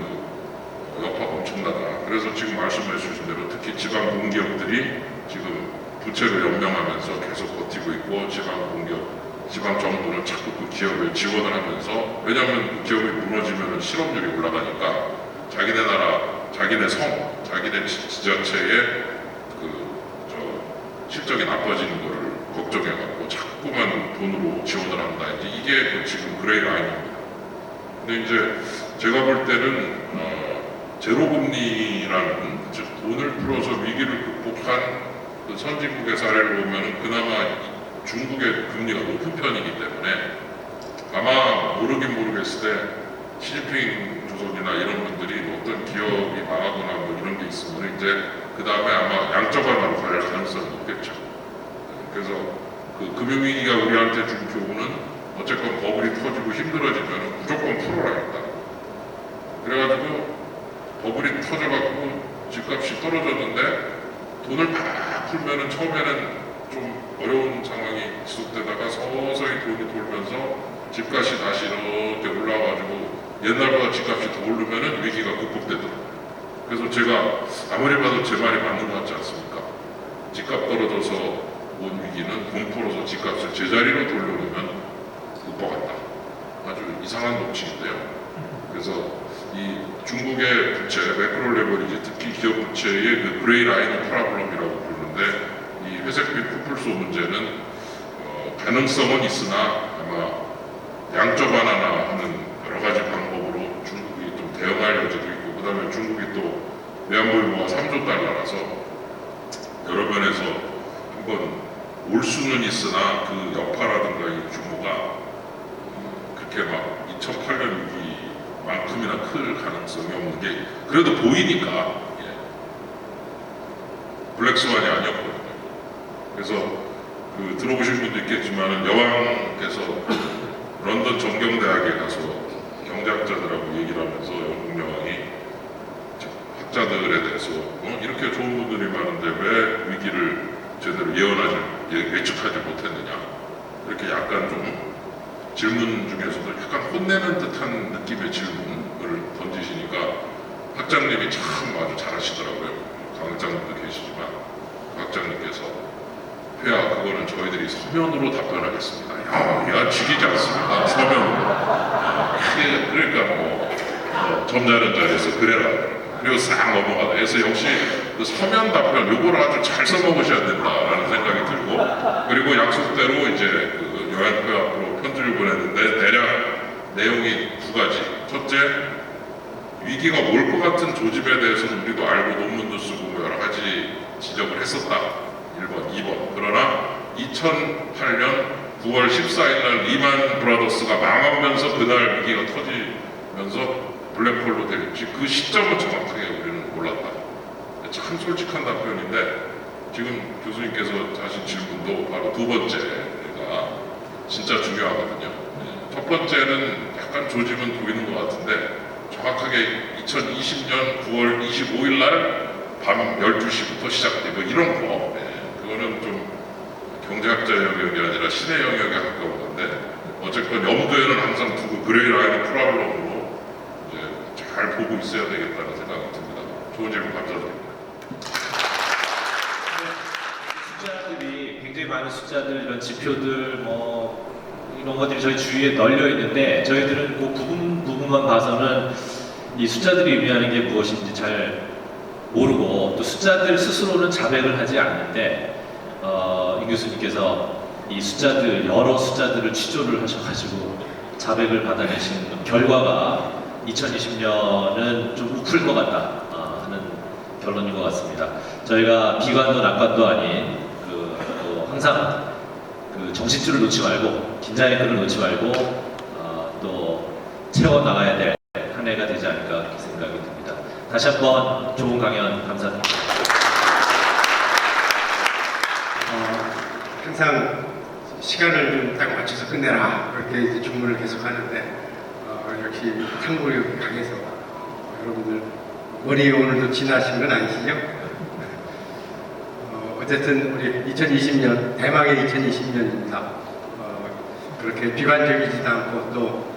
여파가 엄청나다. 그래서 지금 말씀해 주신 대로 특히 지방 공기업들이 지금 부채를 연명하면서 계속 버티고 있고 지방 정부는 자꾸 그 기업에 지원을 하면서 왜냐하면 그 기업이 무너지면 실업률이 올라가니까 자기네 나라, 자기네 성, 자기네 지자체의 실적이 나빠지는 거를 걱정해갖고 자꾸만 돈으로 지원을 한다. 이게 지금 그레이 라인입니다. 근데 이제 제가 볼 때는 제로금리라는 즉 돈을 풀어서 위기를 극복한 선진국의 사례를 보면 그나마 중국의 금리가 높은 편이기 때문에 아마 모르겠을 때 시진핑 주석이나 이런 분들이 어떤 기업이 망하거나 이런 게 있으면 이제 그 다음에 아마 양적 완화로 갈 가능성이 높겠죠. 그래서 그 금융위기가 우리한테 준 교훈은 어쨌건 버블이 터지고 힘들어지면 무조건 풀어라 했다. 그래가지고 버블이 터져갖고 집값이 떨어졌는데 돈을 막 풀면은 처음에는 좀 어려운 상황이 지속되다가 서서히 돈이 돌면서 집값이 다시 이렇게 올라와가지고 옛날보다 집값이 더 오르면은 위기가 극복되더라고요. 그래서 제가 아무리 봐도 제 말이 맞는 것 같지 않습니까? 집값 떨어져서 온 위기는 돈 풀어서 집값을 제자리로 돌려놓으면 극복한다. 아주 이상한 법칙인데요. 그래서 이 중국의 부채, 매크로 레버리지, 특히 기업 부채의 그 그레이 라인 프로블럼이라고 부르는데 이 회색빛 코뿔소 문제는 가능성은 있으나 아마 양적 완화하는 여러 가지 방법으로 중국이 좀 대응할 여지도 있고, 그 다음에 중국이 또 외환보 유무가 3조 달러라서 여러 면에서 한번 올 수는 있으나 그 여파라든가 이 규모가 그렇게 막 2008년 위기만큼이나 클 가능성이 없는 게 그래도 보이니까 블랙스완이 아니었거든요. 그래서 들어보신 분도 있겠지만 여왕께서 런던 정경대학에 가서 경제학자들하고 얘기를 하면서 영국 여왕이 학자들에 대해서 이렇게 좋은 분들이 많은데 왜 위기를 제대로 예측하지 못했느냐, 이렇게 약간 좀 질문 중에서도 약간 혼내는 듯한 느낌의 질문을 던지시니까 학장님이 참 아주 잘하시더라고요. 강 학장님도 계시지만 학장님께서 회야 그거는 저희들이 서면으로 답변하겠습니다. 야 죽이지 않습니다. 서면으로. 그러니까 점잖은 자리에서 그래라. 그리고 싹 넘어가다. 그래서 역시 그 서면 답변 요거를 아주 잘 써먹으셔야 된다라는 생각이 들고, 그리고 약속대로 이제 그 여행회 앞으로 편지를 보냈는데 대략 내용이 두 가지. 첫째, 위기가 올 것 같은 조짐에 대해서는 우리도 알고 논문도 쓰고 여러 가지 지적을 했었다. 1번, 2번. 그러나 2008년 9월 14일 날 리만 브라더스가 망하면서 그날 위기가 터지면서 블랙홀로 될지 그 시점은 정확하게 우리는 몰랐다. 참 솔직한 답변인데 지금 교수님께서 하신 질문도 바로 두 번째가 진짜 중요하거든요. 첫 번째는 약간 조짐은 보이는 것 같은데 정확하게 2020년 9월 25일 날 밤 12시부터 시작되고 이런 거, 그거는 좀 경제학자 영역이 아니라 신의 영역에 가까운 건데 어쨌건 염두에는 항상 두고 그레이라인의 프로블럼으로 이제 잘 보고 있어야 되겠다는 생각이 듭니다. 좋은 질문 감사드립니다. 숫자들이 굉장히 많은 숫자들, 이런 지표들 이런 것들이 저희 주위에 널려 있는데 저희들은 그 부분만 봐서는 이 숫자들이 의미하는 게 무엇인지 잘 모르고 또 숫자들 스스로는 자백을 하지 않는데 임 교수님께서 이 숫자들, 여러 숫자들을 취조를 하셔가지고 자백을 받아내신 결과가 2020년은 좀 우풀 것 같다 하는 결론인 것 같습니다. 저희가 비관도 낙관도 아닌 항상 그 정신줄을 놓지 말고 긴장의 끈을 놓지 말고 또 채워 나가야 될 한 해가 되지 않을까 그렇게 생각이 듭니다. 다시 한번 좋은 강연 감사드립니다. 항상 시간을 좀 딱 맞춰서 끝내라 그렇게 이제 주문을 계속 하는데 역시 탐구력이 강해서 여러분들 머리 오늘도 지나신 건 아니시죠? 어쨌든 우리 2020년 대망의 2020년입니다. 그렇게 비관적이지도 않고 또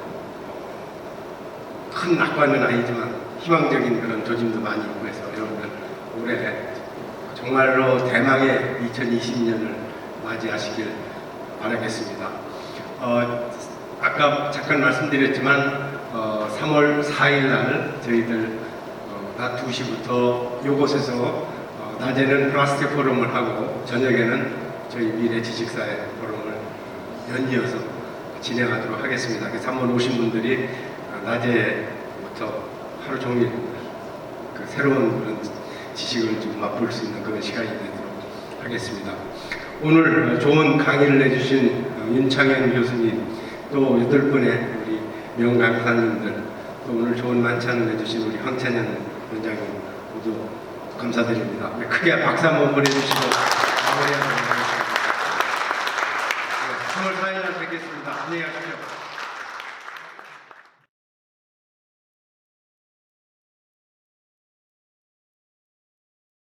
큰 낙관은 아니지만 희망적인 그런 조짐도 많이 있고 해서 여러분들 올해 정말로 대망의 2020년을 맞이하시길 바라겠습니다. 아까 잠깐 말씀드렸지만 3월 4일 날 저희들 낮 2시부터 이곳에서 낮에는 플라스틱 포럼을 하고 저녁에는 저희 미래 지식사회 포럼을 연이어서 진행하도록 하겠습니다. 그래서 한번 오신 분들이 낮에부터 하루 종일 그 새로운 그런 지식을 좀 맛볼 수 있는 그런 시간이 되도록 하겠습니다. 오늘 좋은 강의를 해주신 윤창현 교수님, 또 8분의 우리 명강사님들, 또 오늘 좋은 만찬을 해주신 우리 황찬현 원장님 모두 감사드립니다. 크게 박수 한번 보내주시고 마무리하도록 하겠습니다. 3월 4일 날 뵙겠습니다. 안녕히 가십시오.